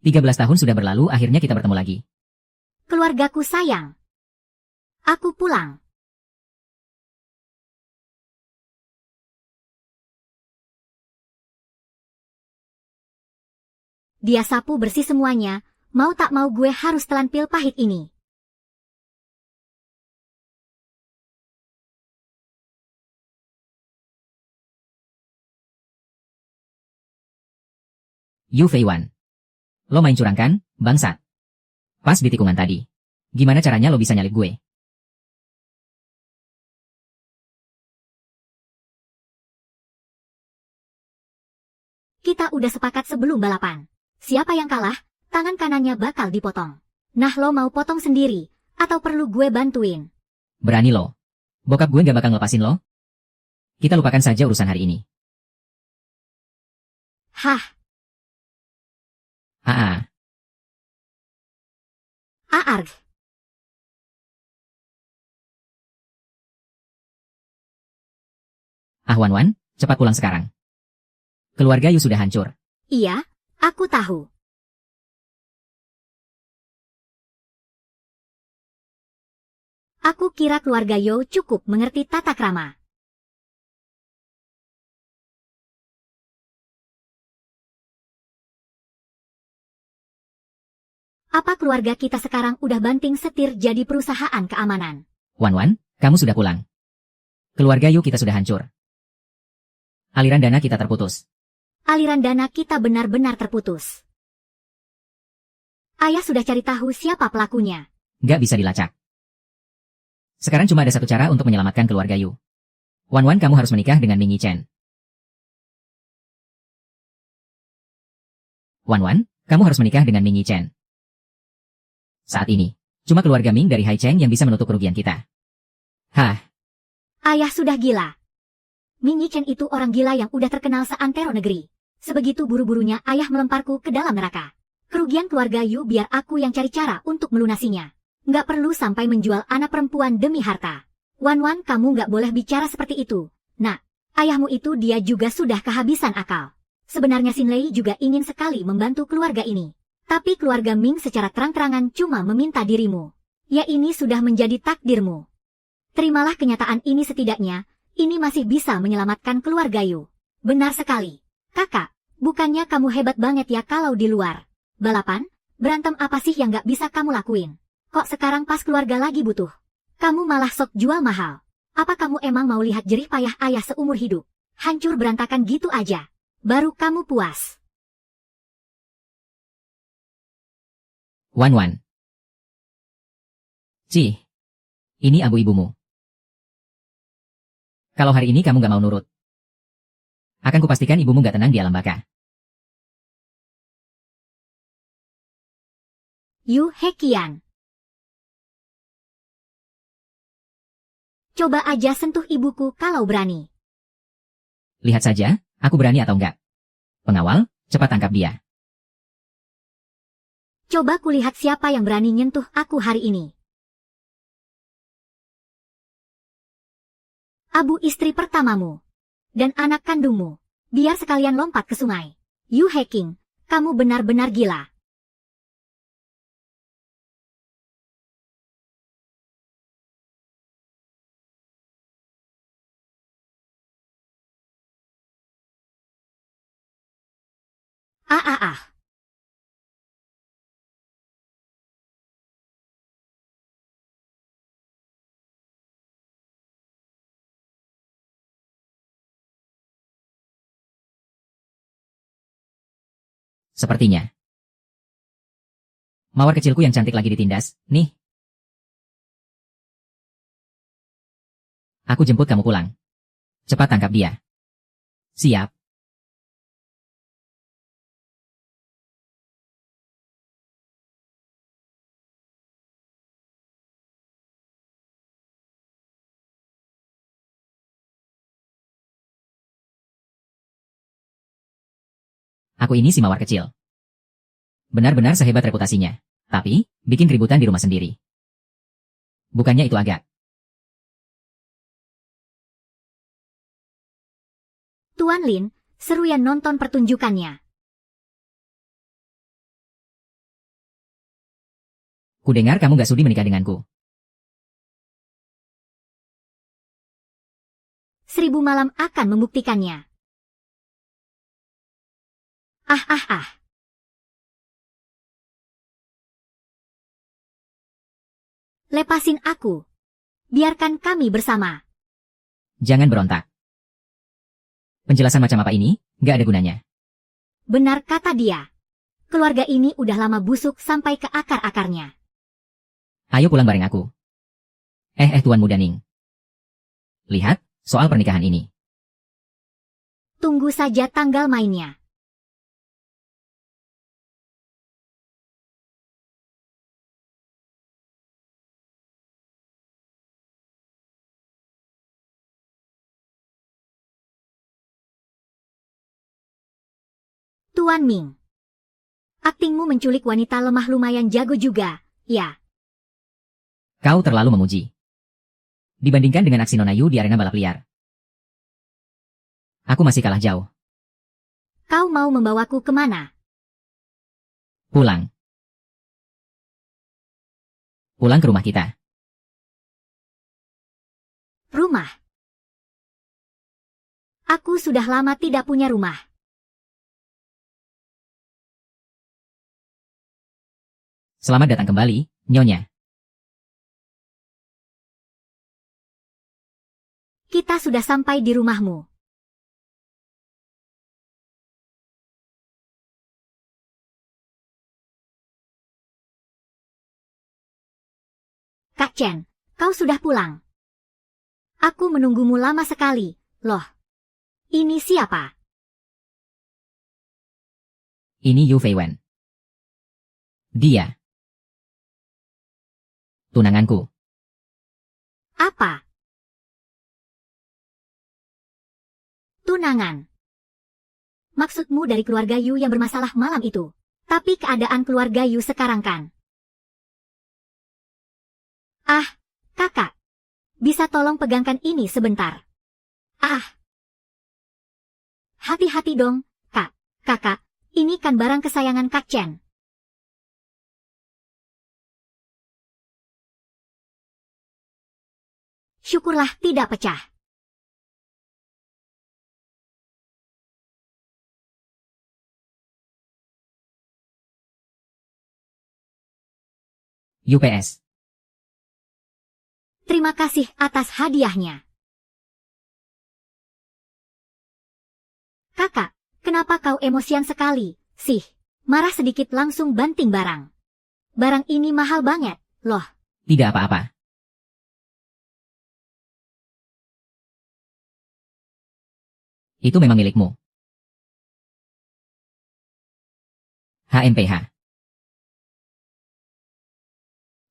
13 tahun sudah berlalu, akhirnya kita bertemu lagi. Keluargaku sayang. Aku pulang. Dia sapu bersih semuanya, mau tak mau gue harus telan pil pahit ini. Yu Feiwan. Lo main curang kan, bangsat? Pas di tikungan tadi. Gimana caranya lo bisa nyalip gue? Kita udah sepakat sebelum balapan. Siapa yang kalah, tangan kanannya bakal dipotong. Nah lo mau potong sendiri, atau perlu gue bantuin? Berani lo. Bokap gue gak bakal ngelepasin lo. Kita lupakan saja urusan hari ini. Hah, Aa, aarg. Wan Wan, cepat pulang sekarang. Keluarga Yu sudah hancur. Iya, aku tahu. Aku kira keluarga Yo cukup mengerti tata krama. Apa keluarga kita sekarang udah banting setir jadi perusahaan keamanan? Wan Wan, kamu sudah pulang. Keluarga Yu kita sudah hancur. Aliran dana kita terputus. Aliran dana kita benar-benar terputus. Ayah sudah cari tahu siapa pelakunya. Gak bisa dilacak. Sekarang cuma ada satu cara untuk menyelamatkan keluarga Yu. Wan Wan, kamu harus menikah dengan Ming Yi Chen. Wan Wan, kamu harus menikah dengan Ming Yi Chen. Saat ini, cuma keluarga Ming dari Hai Cheng yang bisa menutup kerugian kita. Hah, Ayah sudah gila. Ming Yi Chen itu orang gila yang udah terkenal seantero negeri. Sebegitu buru-burunya ayah melemparku ke dalam neraka. Kerugian keluarga Yu biar aku yang cari cara untuk melunasinya. Nggak perlu sampai menjual anak perempuan demi harta. Wan Wan, kamu nggak boleh bicara seperti itu. Nah, ayahmu itu dia juga sudah kehabisan akal. Sebenarnya Xin Lei juga ingin sekali membantu keluarga ini. Tapi keluarga Ming secara terang-terangan cuma meminta dirimu. Ya ini sudah menjadi takdirmu. Terimalah kenyataan ini setidaknya, ini masih bisa menyelamatkan keluarga Yu. Benar sekali. Kakak, bukannya kamu hebat banget ya kalau di luar balapan? Berantem apa sih yang gak bisa kamu lakuin? Kok sekarang pas keluarga lagi butuh? Kamu malah sok jual mahal. Apa kamu emang mau lihat jerih payah ayah seumur hidup? Hancur berantakan gitu aja. Baru kamu puas. Wan Wan. Cih, ini abu ibumu. Kalau hari ini kamu gak mau nurut, akan kupastikan ibumu gak tenang di alam baka. Yu Hekian. Coba aja sentuh ibuku kalau berani. Lihat saja, aku berani atau enggak. Pengawal, cepat tangkap dia. Coba kulihat siapa yang berani nyentuh aku hari ini. Abu istri pertamamu. Dan anak kandungmu. Biar sekalian lompat ke sungai. Yu Heking, kamu benar-benar gila. Ah ah ah. Sepertinya. Mawar kecilku yang cantik lagi ditindas, nih. Aku jemput kamu pulang. Cepat tangkap dia. Siap. Aku ini si mawar kecil. Benar-benar sehebat reputasinya. Tapi, bikin keributan di rumah sendiri. Bukannya itu agak. Tuan Lin, seru ya nonton pertunjukannya. Kudengar kamu gak sudi menikah denganku. 1000 malam akan membuktikannya. Ah. Lepasin aku. Biarkan kami bersama. Jangan berontak. Penjelasan macam apa ini? Gak ada gunanya. Benar kata dia. Keluarga ini udah lama busuk sampai ke akar-akarnya. Ayo pulang bareng aku. Tuan muda Ning. Lihat, soal pernikahan ini. Tunggu saja tanggal mainnya. Tuan Ming. Aktingmu menculik wanita lemah lumayan jago juga, ya. Kau terlalu memuji. Dibandingkan dengan aksi Nona Yu di arena balap liar. Aku masih kalah jauh. Kau mau membawaku kemana? Pulang. Pulang ke rumah kita. Rumah. Aku sudah lama tidak punya rumah. Selamat datang kembali, Nyonya. Kita sudah sampai di rumahmu. Kak Chen, kau sudah pulang. Aku menunggumu lama sekali, loh. Ini siapa? Ini Yu Feiwen. Dia. Tunanganku. Apa? Tunangan. Maksudmu dari keluarga Yu yang bermasalah malam itu. Tapi keadaan keluarga Yu sekarang kan? Ah, kakak. Bisa tolong pegangkan ini sebentar? Ah. Hati-hati dong, kak. Kakak, ini kan barang kesayangan Kak Chen. Syukurlah tidak pecah. UPS. Terima kasih atas hadiahnya. Kakak, kenapa kau emosian sekali, sih? Marah sedikit langsung banting barang. Barang ini mahal banget, loh. Tidak apa-apa. Itu memang milikmu. HMPH.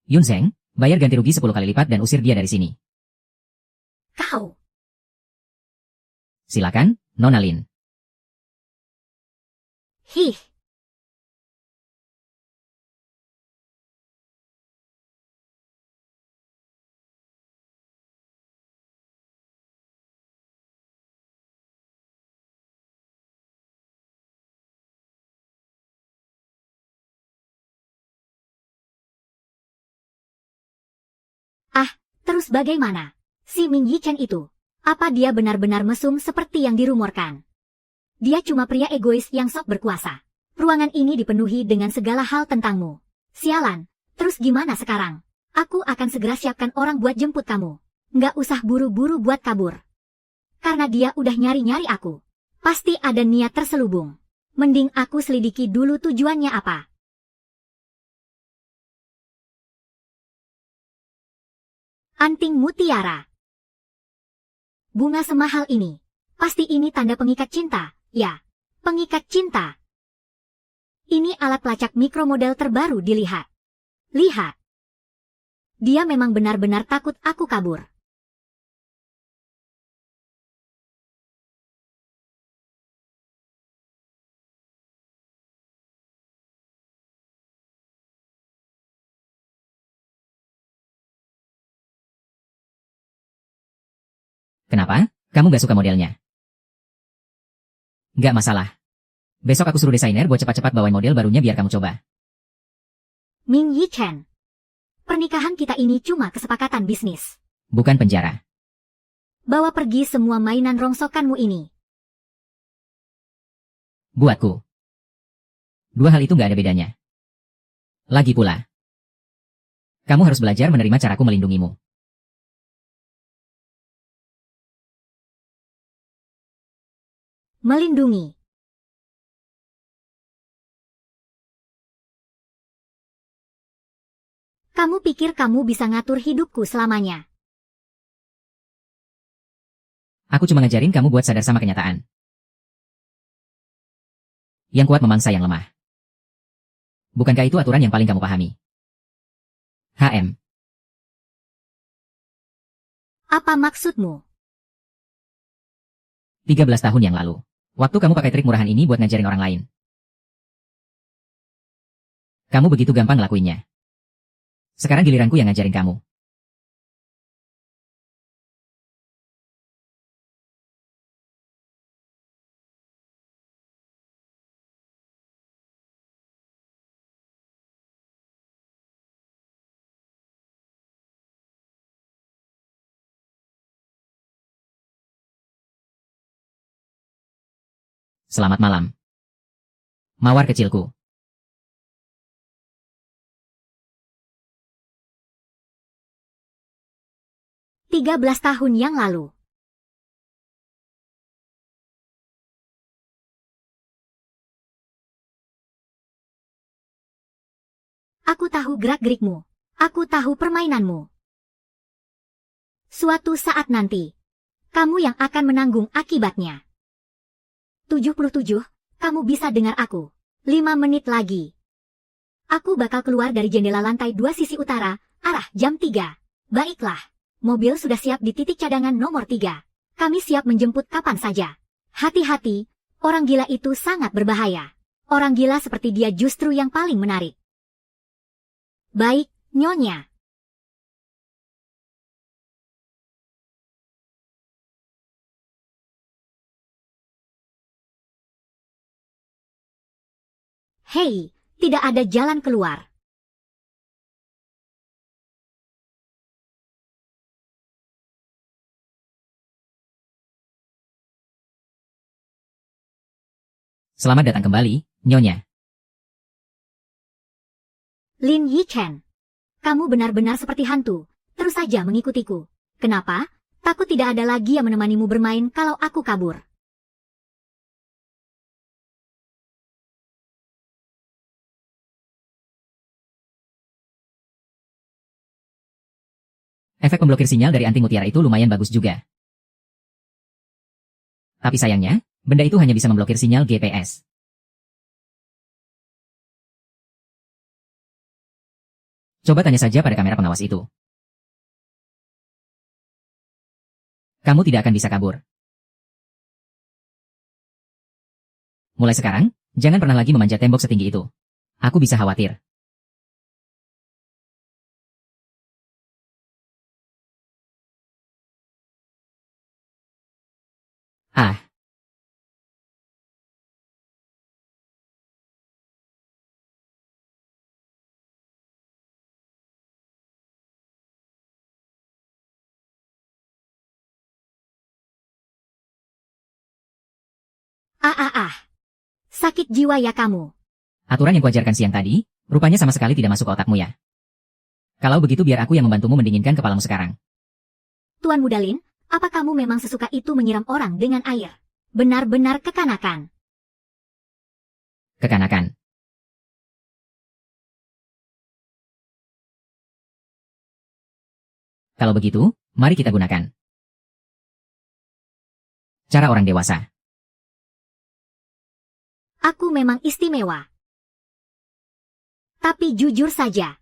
Yun Zheng, bayar ganti rugi 10 kali lipat dan usir dia dari sini. Kau. Silakan, Nona Lin. Hih. Ah, terus bagaimana? Si Ming Yichen itu, apa dia benar-benar mesum seperti yang dirumorkan? Dia cuma pria egois yang sok berkuasa. Ruangan ini dipenuhi dengan segala hal tentangmu. Sialan, terus gimana sekarang? Aku akan segera siapkan orang buat jemput kamu. Nggak usah buru-buru buat kabur. Karena dia udah nyari-nyari aku. Pasti ada niat terselubung. Mending aku selidiki dulu tujuannya apa. Anting mutiara. Bunga semahal ini. Pasti ini tanda pengikat cinta, ya. Pengikat cinta. Ini alat pelacak mikromodel terbaru dilihat. Lihat. Dia memang benar-benar takut aku kabur. Kenapa? Kamu gak suka modelnya? Gak masalah. Besok aku suruh desainer buat cepat-cepat bawain model barunya biar kamu coba. Ming Yichen. Pernikahan kita ini cuma kesepakatan bisnis. Bukan penjara. Bawa pergi semua mainan rongsokanmu ini. Buatku. Dua hal itu nggak ada bedanya. Lagi pula. Kamu harus belajar menerima caraku melindungimu. Melindungi. Kamu pikir kamu bisa ngatur hidupku selamanya? Aku cuma ngajarin kamu buat sadar sama kenyataan. Yang kuat memangsa yang lemah. Bukankah itu aturan yang paling kamu pahami? HM. Apa maksudmu? 13 tahun yang lalu. Waktu kamu pakai trik murahan ini buat ngajarin orang lain. Kamu begitu gampang ngelakuinnya. Sekarang giliranku yang ngajarin kamu. Selamat malam. Mawar kecilku. Tiga belas tahun yang lalu. Aku tahu gerak-gerikmu. Aku tahu permainanmu. Suatu saat nanti, kamu yang akan menanggung akibatnya. 77, kamu bisa dengar aku. 5 menit lagi. Aku bakal keluar dari jendela lantai 2 sisi utara, arah jam 3. Baiklah. Mobil sudah siap di titik cadangan nomor 3. Kami siap menjemput kapan saja. Hati-hati, orang gila itu sangat berbahaya. Orang gila seperti dia justru yang paling menarik. Baik, Nyonya. Hei, tidak ada jalan keluar. Selamat datang kembali, Nyonya. Lin Yichen. Kamu benar-benar seperti hantu, terus saja mengikutiku. Kenapa? Takut tidak ada lagi yang menemanimu bermain kalau aku kabur. Efek pemblokir sinyal dari anti mutiara itu lumayan bagus juga. Tapi sayangnya, benda itu hanya bisa memblokir sinyal GPS. Coba tanya saja pada kamera pengawas itu. Kamu tidak akan bisa kabur. Mulai sekarang, jangan pernah lagi memanjat tembok setinggi itu. Aku bisa khawatir. Ah. Sakit jiwa ya kamu. Aturan yang kuajarkan siang tadi, rupanya sama sekali tidak masuk ke otakmu ya. Kalau begitu biar aku yang membantumu mendinginkan kepalamu sekarang. Tuan Muda Lin, apa kamu memang sesuka itu menyiram orang dengan air? Benar-benar kekanakan. Kekanakan. Kalau begitu, mari kita gunakan cara orang dewasa. Aku memang istimewa. Tapi jujur saja,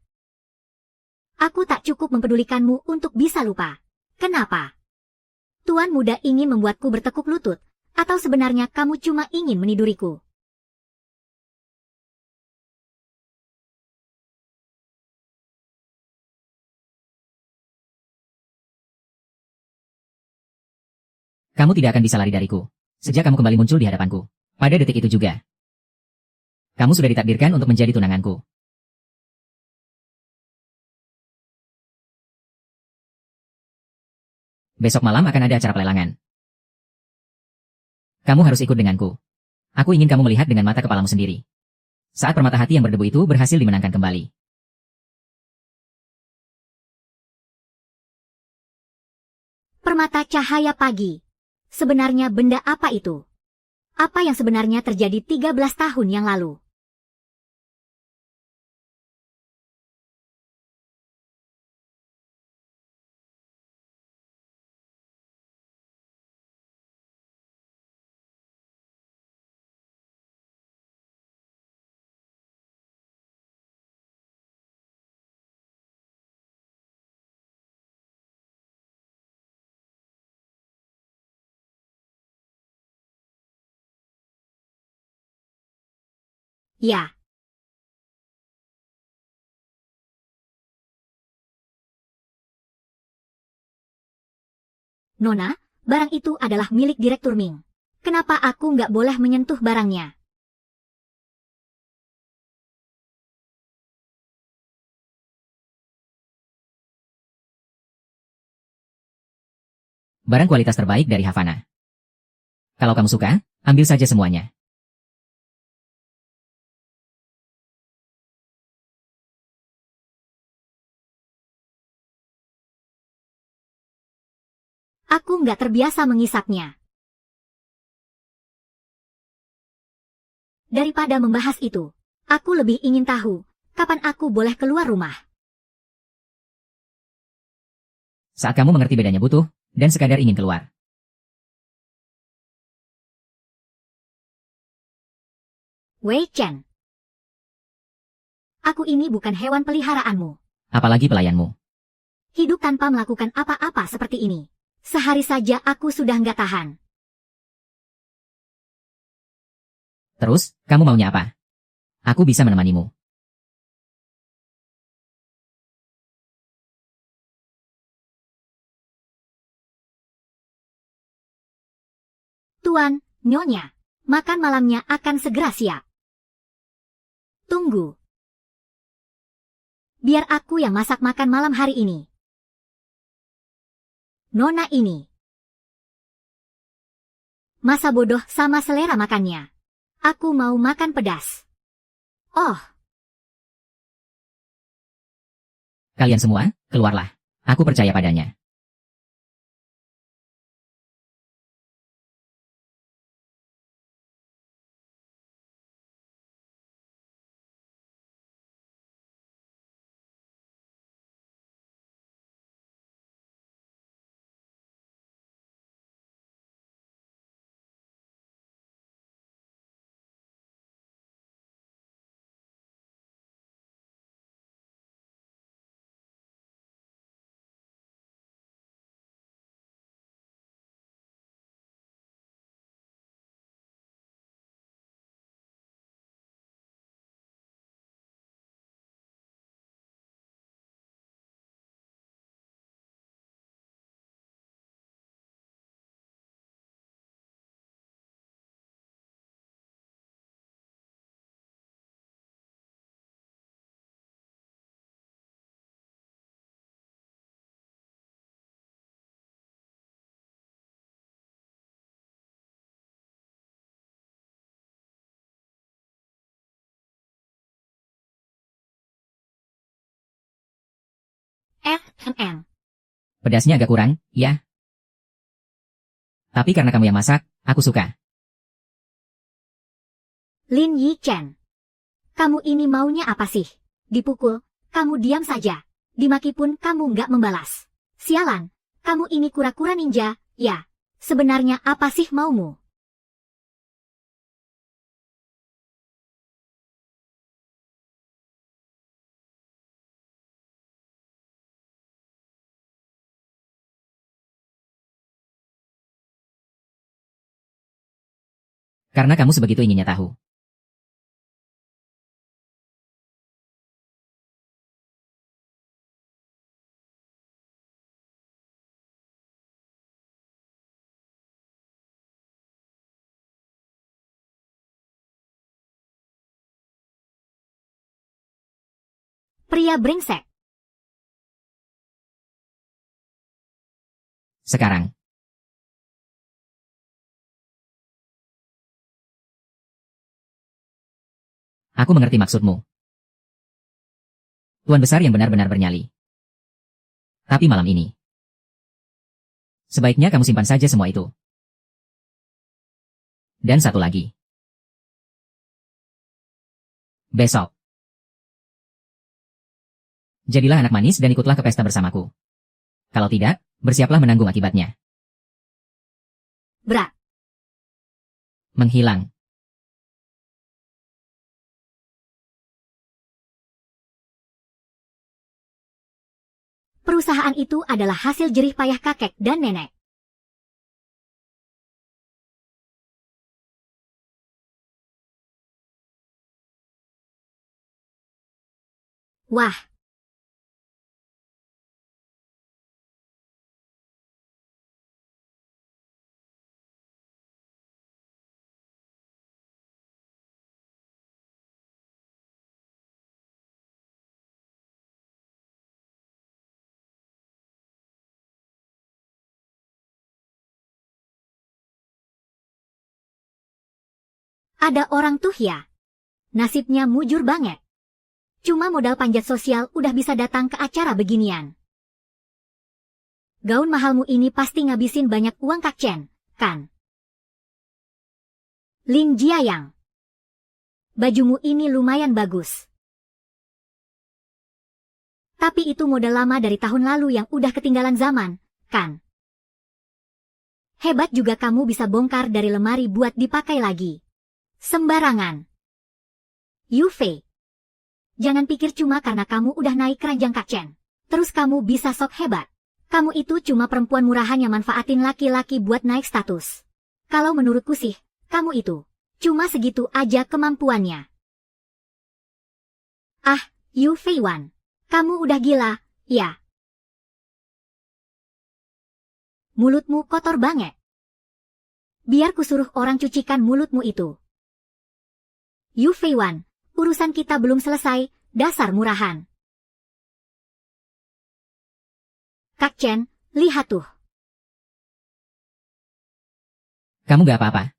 aku tak cukup mempedulikanmu untuk bisa lupa. Kenapa? Tuan Muda ingin membuatku bertekuk lutut, atau sebenarnya kamu cuma ingin meniduriku? Kamu tidak akan bisa lari dariku. Sejak kamu kembali muncul di hadapanku. Pada detik itu juga. Kamu sudah ditakdirkan untuk menjadi tunanganku. Besok malam akan ada acara pelelangan. Kamu harus ikut denganku. Aku ingin kamu melihat dengan mata kepalamu sendiri. Saat permata hati yang berdebu itu berhasil dimenangkan kembali. Permata cahaya pagi. Sebenarnya benda apa itu? Apa yang sebenarnya terjadi 13 tahun yang lalu? Ya. Nona, barang itu adalah milik Direktur Ming. Kenapa aku nggak boleh menyentuh barangnya? Barang kualitas terbaik dari Havana. Kalau kamu suka, ambil saja semuanya. Aku nggak terbiasa mengisapnya. Daripada membahas itu, aku lebih ingin tahu, kapan aku boleh keluar rumah. Saat kamu mengerti bedanya butuh, dan sekadar ingin keluar. Wei Chen. Aku ini bukan hewan peliharaanmu. Apalagi pelayanmu. Hidup tanpa melakukan apa-apa seperti ini. Sehari saja aku sudah nggak tahan. Terus, kamu maunya apa? Aku bisa menemanimu. Tuan, Nyonya, makan malamnya akan segera siap. Tunggu. Biar aku yang masak makan malam hari ini. Nona ini. Masa bodoh sama selera makannya. Aku mau makan pedas. Oh, Kalian semua, keluarlah. Aku percaya padanya. FNN. Pedasnya agak kurang, ya. Tapi karena kamu yang masak, aku suka. Lin Yi Chen. Kamu ini maunya apa sih? Dipukul, kamu diam saja. Dimaki pun kamu nggak membalas. Sialan, kamu ini kura-kura ninja, ya. Sebenarnya apa sih maumu? Karena kamu sebegitu inginnya tahu. Pria brengsek. Sekarang. Aku mengerti maksudmu. Tuan besar yang benar-benar bernyali. Tapi malam ini. Sebaiknya kamu simpan saja semua itu. Dan satu lagi. Besok. Jadilah anak manis dan ikutlah ke pesta bersamaku. Kalau tidak, bersiaplah menanggung akibatnya. Bra. Menghilang. Perusahaan itu adalah hasil jerih payah kakek dan nenek. Wah. Ada orang tuh ya. Nasibnya mujur banget. Cuma modal panjat sosial udah bisa datang ke acara beginian. Gaun mahalmu ini pasti ngabisin banyak uang Kak Chen, kan? Lin Jiayang. Bajumu ini lumayan bagus. Tapi itu model lama dari tahun lalu yang udah ketinggalan zaman, kan? Hebat juga kamu bisa bongkar dari lemari buat dipakai lagi. Sembarangan. Yufe. Jangan pikir cuma karena kamu udah naik keranjang Kak Chen. Terus kamu bisa sok hebat. Kamu itu cuma perempuan murahan yang manfaatin laki-laki buat naik status. Kalau menurutku sih, kamu itu cuma segitu aja kemampuannya. Ah, Yu Feiwan. Kamu udah gila, ya? Mulutmu kotor banget. Biar kusuruh orang cucikan mulutmu itu. Yu Feiwan, urusan kita belum selesai, dasar murahan. Kak Chen, lihat tuh. Kamu gak apa-apa.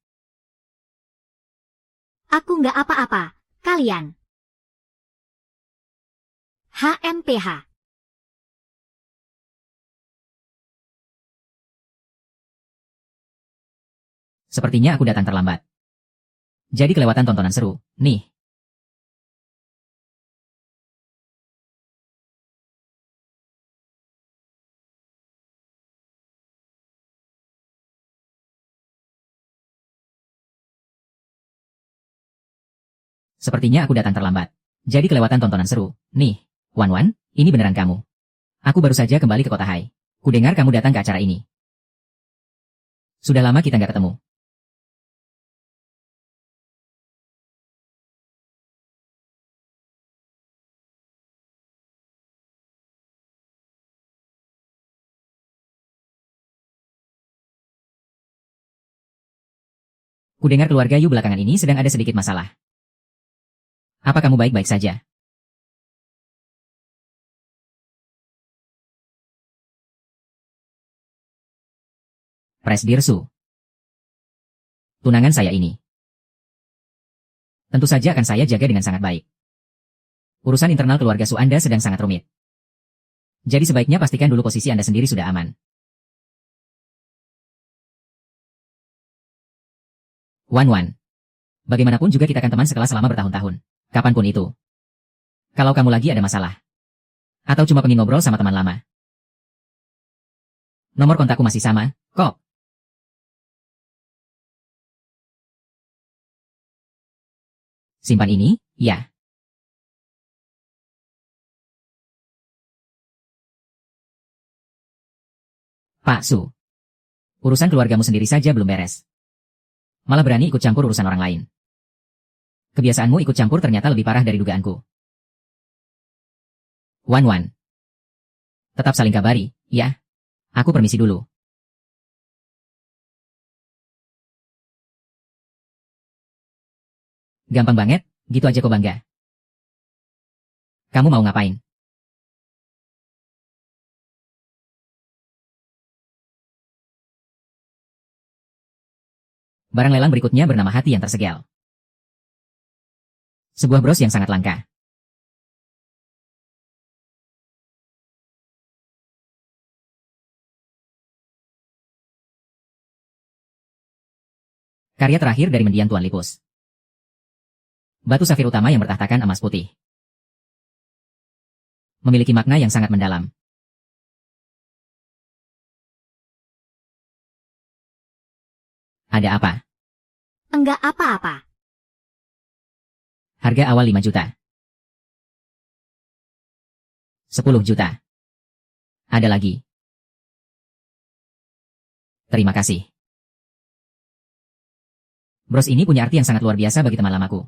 Aku nggak apa-apa, kalian. HMPH. Sepertinya aku datang terlambat. Jadi kelewatan tontonan seru, nih. Sepertinya aku datang terlambat. Jadi kelewatan tontonan seru, nih. Wan Wan, ini beneran kamu. Aku baru saja kembali ke kota Hai. Kudengar kamu datang ke acara ini. Sudah lama kita nggak ketemu. Kudengar keluarga Yu belakangan ini sedang ada sedikit masalah. Apa kamu baik-baik saja? Presdir Su. Tunangan saya ini. Tentu saja akan saya jaga dengan sangat baik. Urusan internal keluarga Su Anda sedang sangat rumit. Jadi sebaiknya pastikan dulu posisi Anda sendiri sudah aman. Wan Wan. Bagaimanapun juga kita akan teman sekelas selama bertahun-tahun. Kapanpun itu. Kalau kamu lagi ada masalah. Atau cuma pengen ngobrol sama teman lama. Nomor kontakku masih sama, kok. Simpan ini, ya. Pak Su. Urusan keluargamu sendiri saja belum beres. Malah berani ikut campur urusan orang lain. Kebiasaanmu ikut campur ternyata lebih parah dari dugaanku. Wan Wan. Tetap saling kabari, ya. Aku permisi dulu. Gampang banget, gitu aja kok bangga. Kamu mau ngapain? Barang lelang berikutnya bernama hati yang tersegel. Sebuah bros yang sangat langka. Karya terakhir dari mendiang Tuan Lipus. Batu safir utama yang bertahtakan emas putih. Memiliki makna yang sangat mendalam. Ada apa? Enggak apa-apa. Harga awal 5 juta. 10 juta. Ada lagi. Terima kasih. Bros ini punya arti yang sangat luar biasa bagi teman lamaku.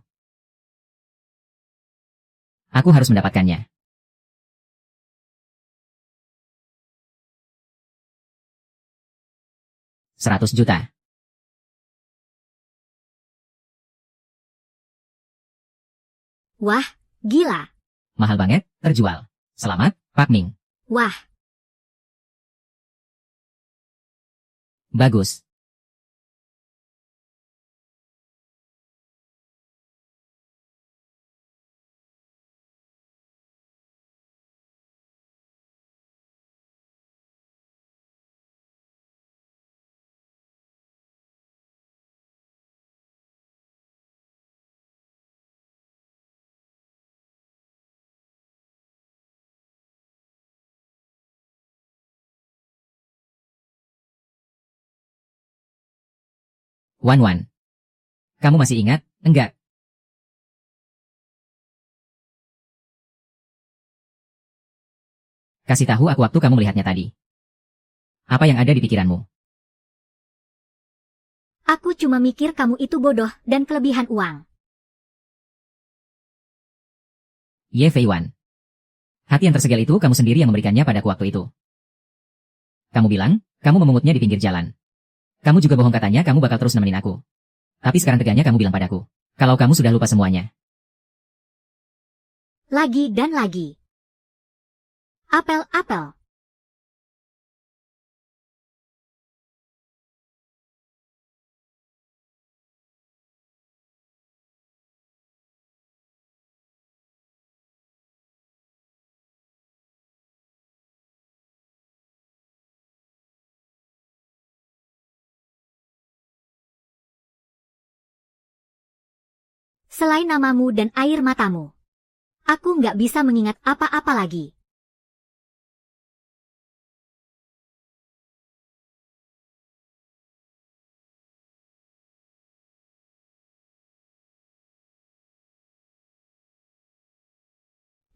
Aku harus mendapatkannya. $100 juta. Wah, gila. Mahal banget, terjual. Selamat, Pak Ming. Wah, Bagus. Wan. Kamu masih ingat, enggak? Kasih tahu aku waktu kamu melihatnya tadi. Apa yang ada di pikiranmu? aku cuma mikir kamu itu bodoh dan kelebihan uang. Ye Fei Wan. Hati yang tersegel itu kamu sendiri yang memberikannya padaku waktu itu. Kamu bilang, kamu memungutnya di pinggir jalan. Kamu juga bohong katanya kamu bakal terus nemenin aku. Tapi sekarang teganya kamu bilang padaku, kalau kamu sudah lupa semuanya. Lagi dan lagi. Apel-apel. Selain namamu dan air matamu, aku nggak bisa mengingat apa-apa lagi.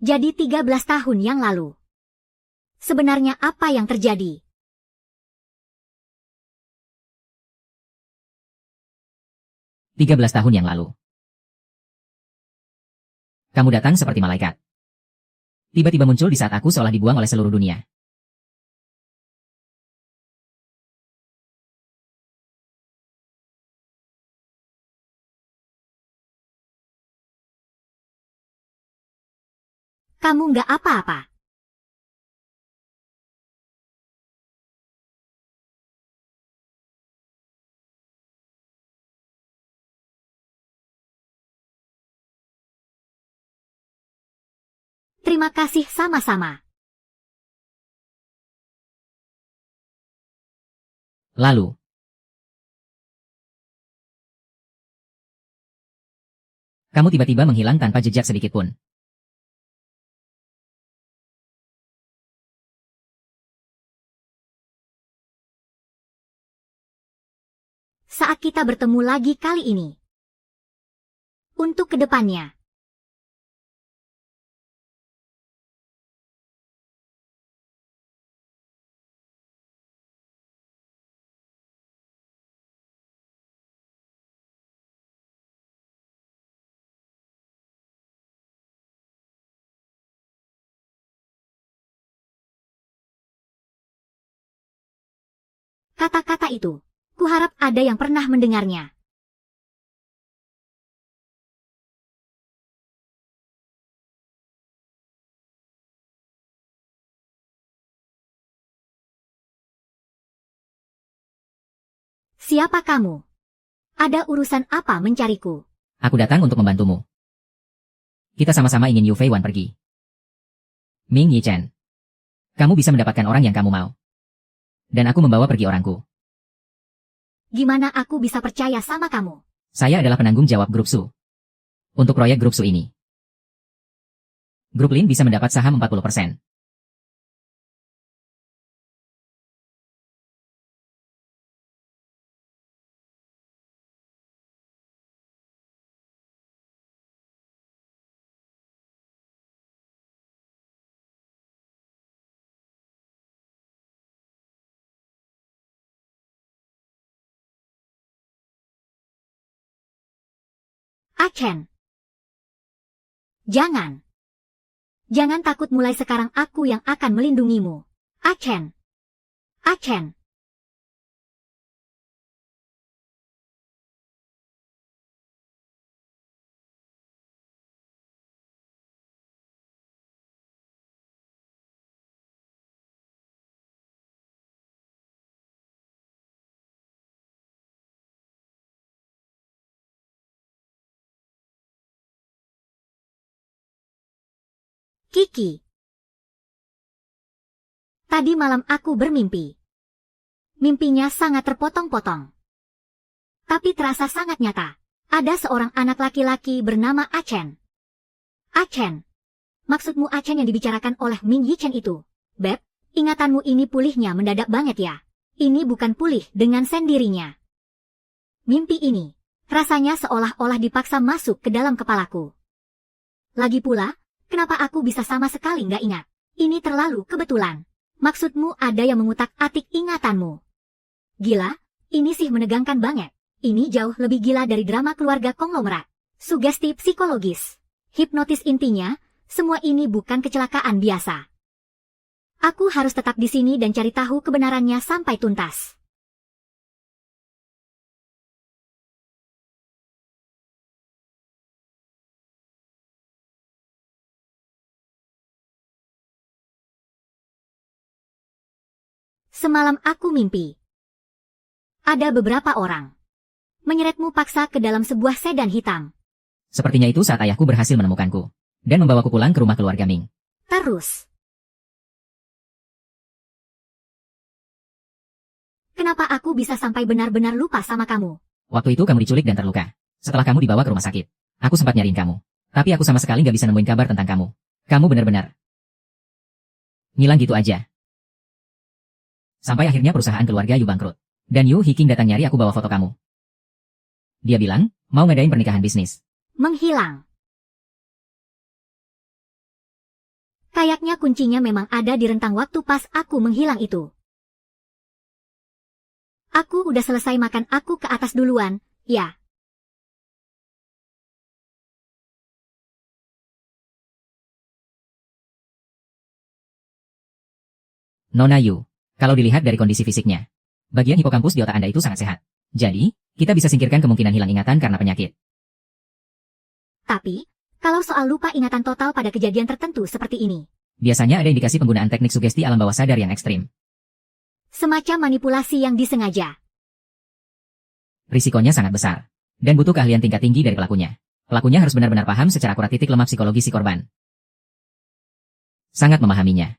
Jadi 13 tahun yang lalu. Sebenarnya apa yang terjadi? Tiga 13 tahun yang lalu. Kamu datang seperti malaikat. Tiba-tiba muncul di saat aku seolah dibuang oleh seluruh dunia. Kamu nggak apa-apa. Terima kasih sama-sama. Lalu, kamu tiba-tiba menghilang tanpa jejak sedikit pun. Saat kita bertemu lagi kali ini. Untuk kedepannya. Kata-kata itu, kuharap ada yang pernah mendengarnya. Siapa kamu? Ada urusan apa mencariku? Aku datang untuk membantumu. Kita sama-sama ingin Yu Feiwan pergi. Ming Yi Chen. Kamu bisa mendapatkan orang yang kamu mau. Dan aku membawa pergi orangku. Gimana aku bisa percaya sama kamu? Saya adalah penanggung jawab Grup Su. Untuk proyek Grup Su ini. Grup Lin bisa mendapat saham 40%. Achen. Jangan. Jangan takut, mulai sekarang aku yang akan melindungimu. Achen. Achen. Kiki. Tadi malam aku bermimpi. Mimpinya sangat terpotong-potong. Tapi terasa sangat nyata. Ada seorang anak laki-laki bernama Achen. Achen. Maksudmu Achen yang dibicarakan oleh Ming Yi Chen itu? Beb, ingatanmu ini pulihnya mendadak banget ya. Ini bukan pulih dengan sendirinya. Mimpi ini, rasanya seolah-olah dipaksa masuk ke dalam kepalaku. Lagi pula, kenapa aku bisa sama sekali nggak ingat? Ini terlalu kebetulan. Maksudmu ada yang mengutak-atik ingatanmu? Gila, ini sih menegangkan banget. Ini jauh lebih gila dari drama keluarga konglomerat. Sugesti psikologis. Hipnotis, intinya, semua ini bukan kecelakaan biasa. Aku harus tetap di sini dan cari tahu kebenarannya sampai tuntas. Semalam aku mimpi. Ada beberapa orang menyeretmu paksa ke dalam sebuah sedan hitam. Sepertinya itu saat ayahku berhasil menemukanku. Dan membawaku pulang ke rumah keluarga Ming. Terus, kenapa aku bisa sampai benar-benar lupa sama kamu? Waktu itu kamu diculik dan terluka. Setelah kamu dibawa ke rumah sakit, aku sempat nyariin kamu. Tapi aku sama sekali gak bisa nemuin kabar tentang kamu. Kamu benar-benar ngilang gitu aja. Sampai akhirnya perusahaan keluarga Yu bangkrut. Dan Yu Hiking datang nyari aku bawa foto kamu. Dia bilang, mau ngadain pernikahan bisnis. Menghilang. Kayaknya kuncinya memang ada di rentang waktu pas aku menghilang itu. Aku udah selesai makan, aku ke atas duluan, ya. Nona Yu, kalau dilihat dari kondisi fisiknya, bagian hipokampus di otak Anda itu sangat sehat. Jadi, kita bisa singkirkan kemungkinan hilang ingatan karena penyakit. Tapi, kalau soal lupa ingatan total pada kejadian tertentu seperti ini, biasanya ada indikasi penggunaan teknik sugesti alam bawah sadar yang ekstrim. semacam manipulasi yang disengaja. Risikonya sangat besar. Dan butuh keahlian tingkat tinggi dari pelakunya. Pelakunya harus benar-benar paham secara akurat titik lemah psikologi si korban. Sangat memahaminya.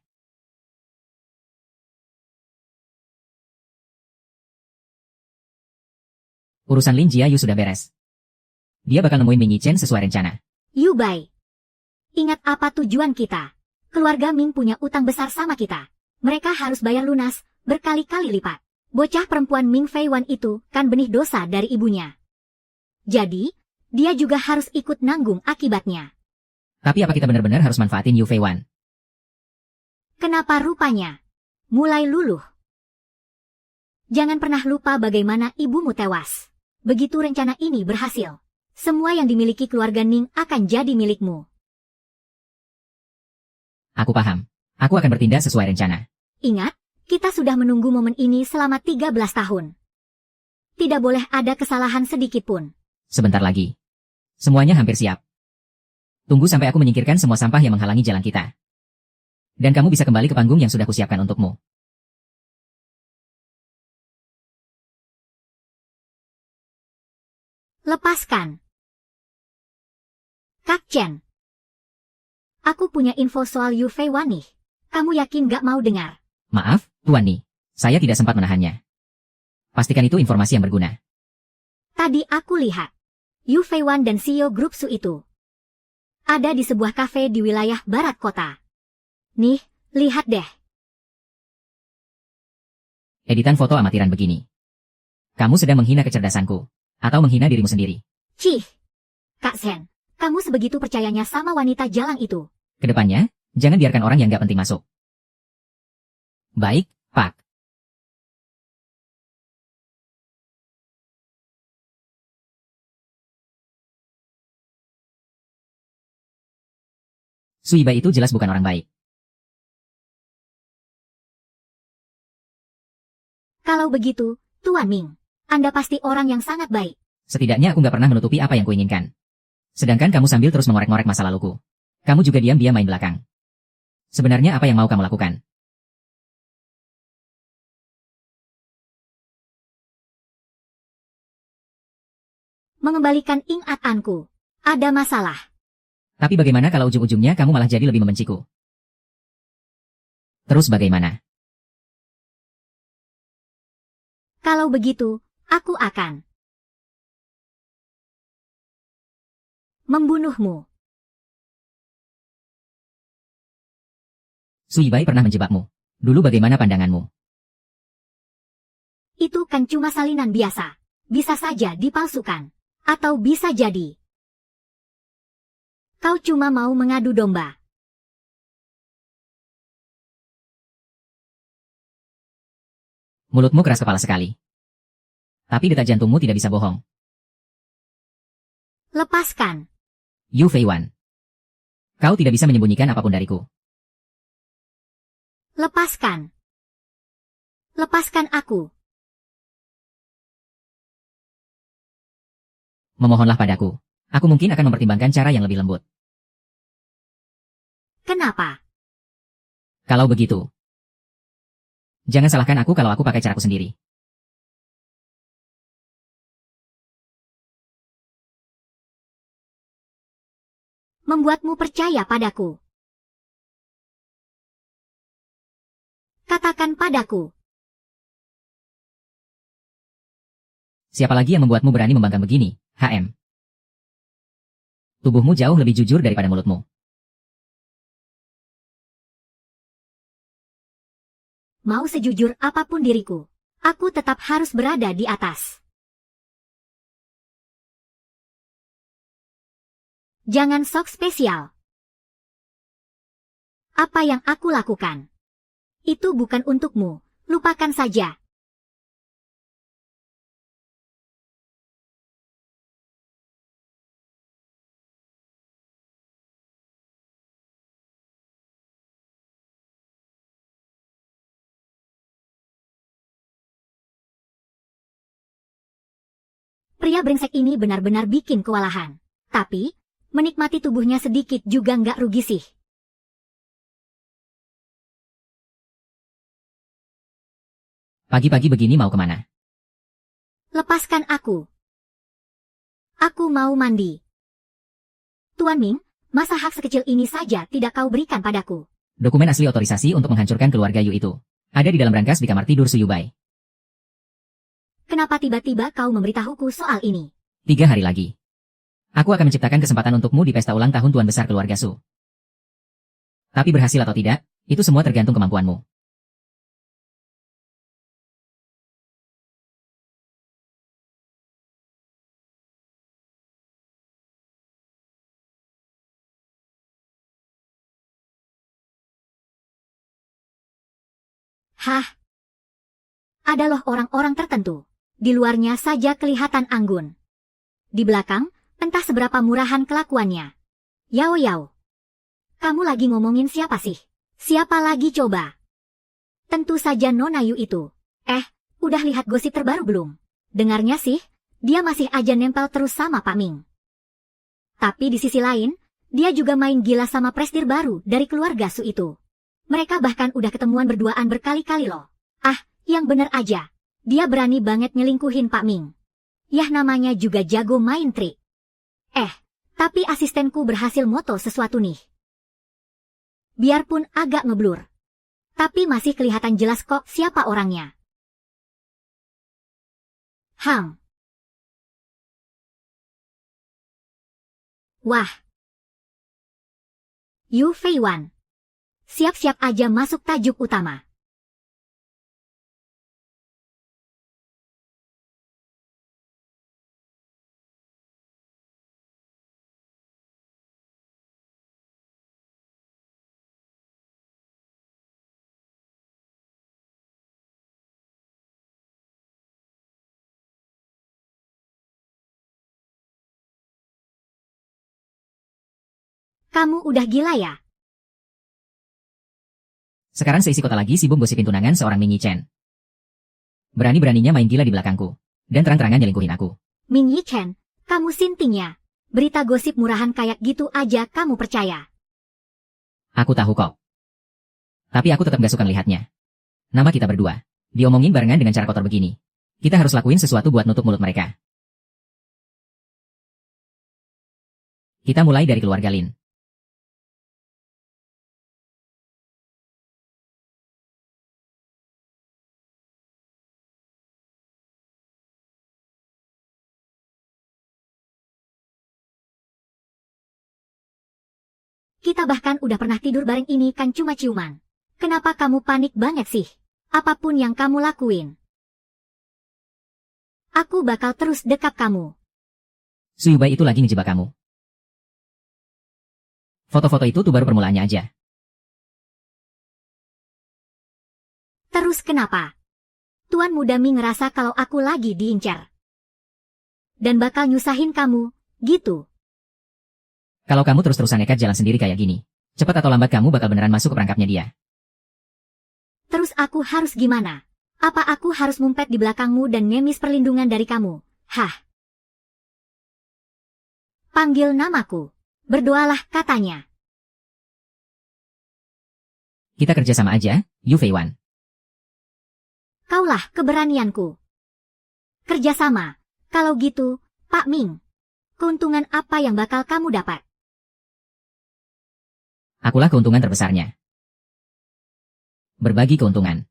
Urusan Lin Jiayu sudah beres. Dia bakal nemuin Ming Yi Chen sesuai rencana. Yu Bai, ingat apa tujuan kita? Keluarga Ming punya utang besar sama kita. Mereka harus bayar lunas, berkali-kali lipat. Bocah perempuan Ming Feiwan itu kan benih dosa dari ibunya. Jadi, dia juga harus ikut nanggung akibatnya. Tapi apa kita benar-benar harus manfaatin Yu Feiwan? Kenapa rupanya mulai luluh? Jangan pernah lupa bagaimana ibumu tewas. Begitu rencana ini berhasil, semua yang dimiliki keluarga Ning akan jadi milikmu. Aku paham. Aku akan bertindak sesuai rencana. Ingat, kita sudah menunggu momen ini selama 13 tahun. Tidak boleh ada kesalahan sedikit pun. Sebentar lagi. Semuanya hampir siap. Tunggu sampai aku menyingkirkan semua sampah yang menghalangi jalan kita. Dan kamu bisa kembali ke panggung yang sudah kusiapkan untukmu. Lepaskan. Kak Chen. Aku punya info soal Yu Feiwan nih. Kamu yakin gak mau dengar? Maaf, Tuan Ni. Saya tidak sempat menahannya. Pastikan itu informasi yang berguna. Tadi aku lihat. Yu Feiwan dan CEO grup Su itu ada di sebuah kafe di wilayah barat kota. Nih, lihat deh. Editan foto amatiran begini. Kamu sedang menghina kecerdasanku. Atau menghina dirimu sendiri. Cih. Kak Sen, kamu sebegitu percayanya sama wanita jalang itu. Kedepannya, jangan biarkan orang yang gak penting masuk. Baik, Pak. Suibai itu jelas bukan orang baik. Kalau begitu, Tuan Ming, Anda pasti orang yang sangat baik. Setidaknya aku gak pernah menutupi apa yang kuinginkan. Sedangkan kamu sambil terus mengorek-ngorek masa laluku. Kamu juga diam-diam main belakang. Sebenarnya apa yang mau kamu lakukan? Mengembalikan ingatanku. Ada masalah. Tapi bagaimana kalau ujung-ujungnya kamu malah jadi lebih membenciku? Terus bagaimana? Kalau begitu, aku akan membunuhmu. Suibai pernah menjebakmu. Dulu bagaimana pandanganmu? Itu kan cuma salinan biasa. Bisa saja dipalsukan. Atau bisa jadi kau cuma mau mengadu domba. Mulutmu keras kepala sekali. Tapi detak jantungmu tidak bisa bohong. Lepaskan. Yu Feiwan. Kau tidak bisa menyembunyikan apapun dariku. Lepaskan. Lepaskan aku. Memohonlah padaku. Aku mungkin akan mempertimbangkan cara yang lebih lembut. Kenapa? Kalau begitu, jangan salahkan aku kalau aku pakai caraku sendiri. Membuatmu percaya padaku. Katakan padaku. Siapa lagi yang membuatmu berani membangkang begini, HM? Tubuhmu jauh lebih jujur daripada mulutmu. Mau sejujur apapun diriku, aku tetap harus berada di atas. Jangan sok spesial. Apa yang aku lakukan itu bukan untukmu, lupakan saja. Pria brengsek ini benar-benar bikin kewalahan. Tapi, menikmati tubuhnya sedikit juga nggak rugi sih. Pagi-pagi begini mau kemana? Lepaskan aku. Aku mau mandi. Tuan Ming, masa hak sekecil ini saja tidak kau berikan padaku? Dokumen asli otorisasi untuk menghancurkan keluarga Yu itu ada di dalam brankas di kamar tidur Suyubai. Kenapa tiba-tiba kau memberitahuku soal ini? 3 hari lagi. Aku akan menciptakan kesempatan untukmu di pesta ulang tahun tuan besar keluarga Su. Tapi berhasil atau tidak, itu semua tergantung kemampuanmu. Hah? Ada loh orang-orang tertentu. Di luarnya saja kelihatan anggun. Di belakang, entah seberapa murahan kelakuannya. Yao Yao. Kamu lagi ngomongin siapa sih? Siapa lagi coba? Tentu saja Nona Yu itu. Udah lihat gosip terbaru belum? Dengarnya sih, dia masih aja nempel terus sama Pak Ming. Tapi di sisi lain, dia juga main gila sama prestir baru dari keluarga Su itu. Mereka bahkan udah ketemuan berduaan berkali-kali loh. Yang bener aja. Dia berani banget nyelingkuhin Pak Ming. Yah namanya juga jago main trik. Tapi asistenku berhasil moto sesuatu nih. Biarpun agak ngeblur. Tapi masih kelihatan jelas kok siapa orangnya. Wah. Yu Feiwan. Siap-siap aja masuk tajuk utama. Kamu udah gila ya? Sekarang seisi kota lagi sibuk gosipin tunangan seorang Ming Yi Chen. Berani-beraninya main gila di belakangku. Dan terang-terangan nyelingkuhin aku. Ming Yi Chen, kamu sintingnya. Berita gosip murahan kayak gitu aja kamu percaya. Aku tahu kok. Tapi aku tetap gak suka lihatnya. Nama kita berdua. Diomongin barengan dengan cara kotor begini. Kita harus lakuin sesuatu buat nutup mulut mereka. Kita mulai dari keluarga Lin. Kita bahkan udah pernah tidur bareng ini kan cuma ciuman. Kenapa kamu panik banget sih? Apapun yang kamu lakuin. Aku bakal terus dekap kamu. Suyubai itu lagi ngejebak kamu. Foto-foto itu tuh baru permulaannya aja. Terus kenapa? Tuan Muda Ming ngerasa kalau aku lagi diincar. Dan bakal nyusahin kamu, gitu. Kalau kamu terus-terusan nekat jalan sendiri kayak gini, cepat atau lambat kamu bakal beneran masuk ke perangkapnya dia. Terus aku harus gimana? Apa aku harus ngumpet di belakangmu dan ngemis perlindungan dari kamu? Hah? Panggil namaku. Berdoalah katanya. Kita kerja sama aja, Yu Feiwan. Kaulah keberanianku. Kerjasama. Kalau gitu, Pak Ming. Keuntungan apa yang bakal kamu dapat? Akulah keuntungan terbesarnya. Berbagi keuntungan.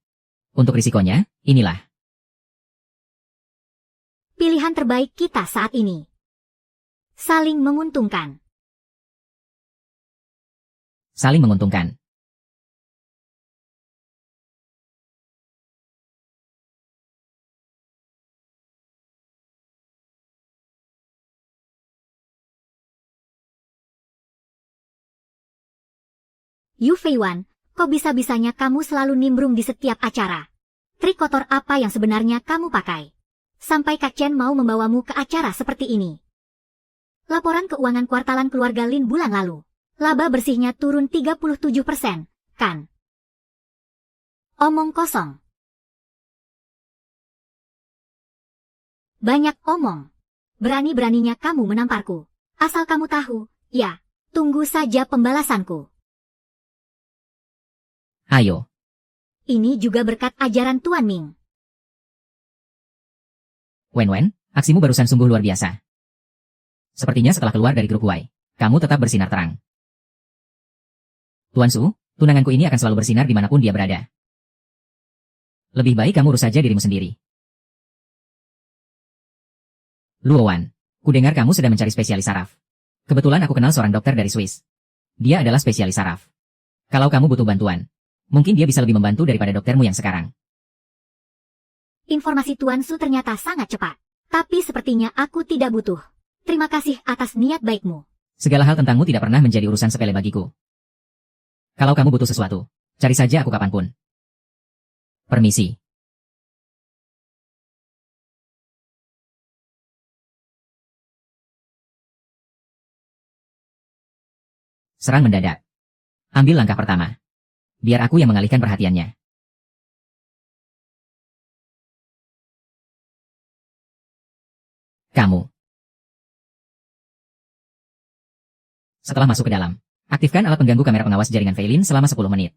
Untuk risikonya, inilah. Pilihan terbaik kita saat ini. Saling menguntungkan. Saling menguntungkan. Yu Feiwan, kok bisa-bisanya kamu selalu nimbrung di setiap acara? Trik kotor apa yang sebenarnya kamu pakai? Sampai Kak Chen mau membawamu ke acara seperti ini. Laporan keuangan kuartalan keluarga Lin bulan lalu. Laba bersihnya turun 37%, kan? Omong kosong. Banyak omong. Berani-beraninya kamu menamparku. Asal kamu tahu, ya, tunggu saja pembalasanku. Ayo. Ini juga berkat ajaran Tuan Ming. Wen, aksimu barusan sungguh luar biasa. Sepertinya setelah keluar dari grup Y, kamu tetap bersinar terang. Tuan Su, tunanganku ini akan selalu bersinar dimanapun dia berada. Lebih baik kamu urus saja dirimu sendiri. Luowan, kudengar kamu sedang mencari spesialis saraf. Kebetulan aku kenal seorang dokter dari Swiss. Dia adalah spesialis saraf. Kalau kamu butuh bantuan, mungkin dia bisa lebih membantu daripada doktermu yang sekarang. Informasi Tuan Su ternyata sangat cepat. Tapi sepertinya aku tidak butuh. Terima kasih atas niat baikmu. Segala hal tentangmu tidak pernah menjadi urusan sepele bagiku. Kalau kamu butuh sesuatu, cari saja aku kapanpun. Permisi. Serang mendadak. Ambil langkah pertama. Biar aku yang mengalihkan perhatiannya. Kamu. Setelah masuk ke dalam, aktifkan alat pengganggu kamera pengawas jaringan Feilin selama 10 menit.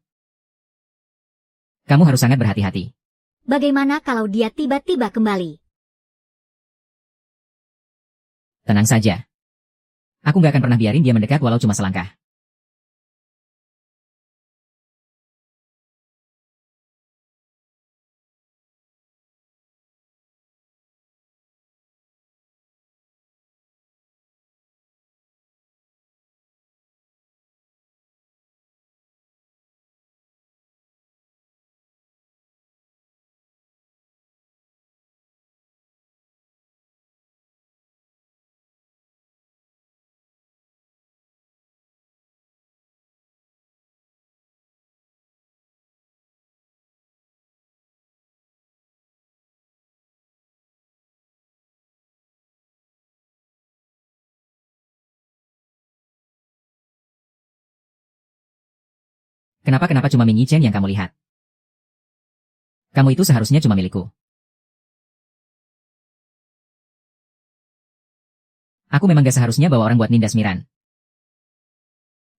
Kamu harus sangat berhati-hati. Bagaimana kalau dia tiba-tiba kembali? Tenang saja. Aku nggak akan pernah biarin dia mendekat walau cuma selangkah. Kenapa cuma Ming Yichen yang kamu lihat? Kamu itu seharusnya cuma milikku. Aku memang gak seharusnya bawa orang buat nindas Miran.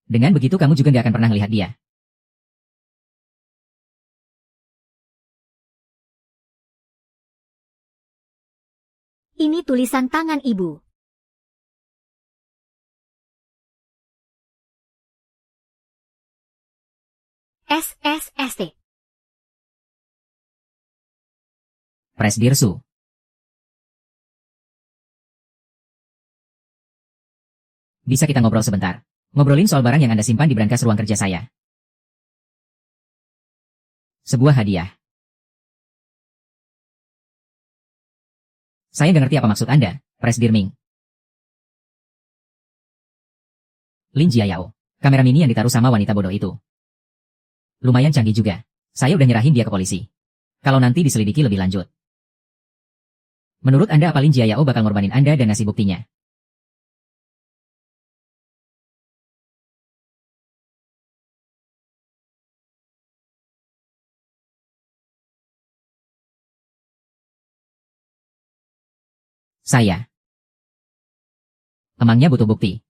Dengan begitu kamu juga gak akan pernah lihat dia. Ini tulisan tangan ibu. SSST. Presdir Su. Bisa kita ngobrol sebentar? Ngobrolin soal barang yang Anda simpan di brankas ruang kerja saya. Sebuah hadiah. Saya nggak ngerti apa maksud Anda, Presdir Ming. Lin Jiayao. Kamera mini yang ditaruh sama wanita bodoh itu. Lumayan canggih juga. Saya udah nyerahin dia ke polisi. Kalau nanti diselidiki lebih lanjut. Menurut Anda apa Lin Jiayao bakal ngorbanin Anda dan ngasih buktinya? Saya. Emangnya butuh bukti?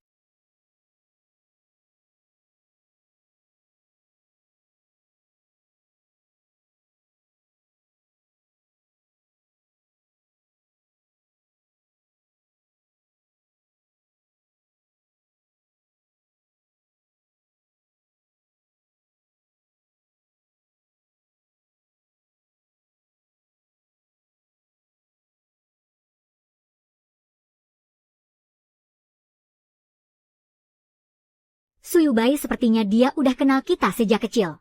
Suyubai sepertinya dia udah kenal kita sejak kecil.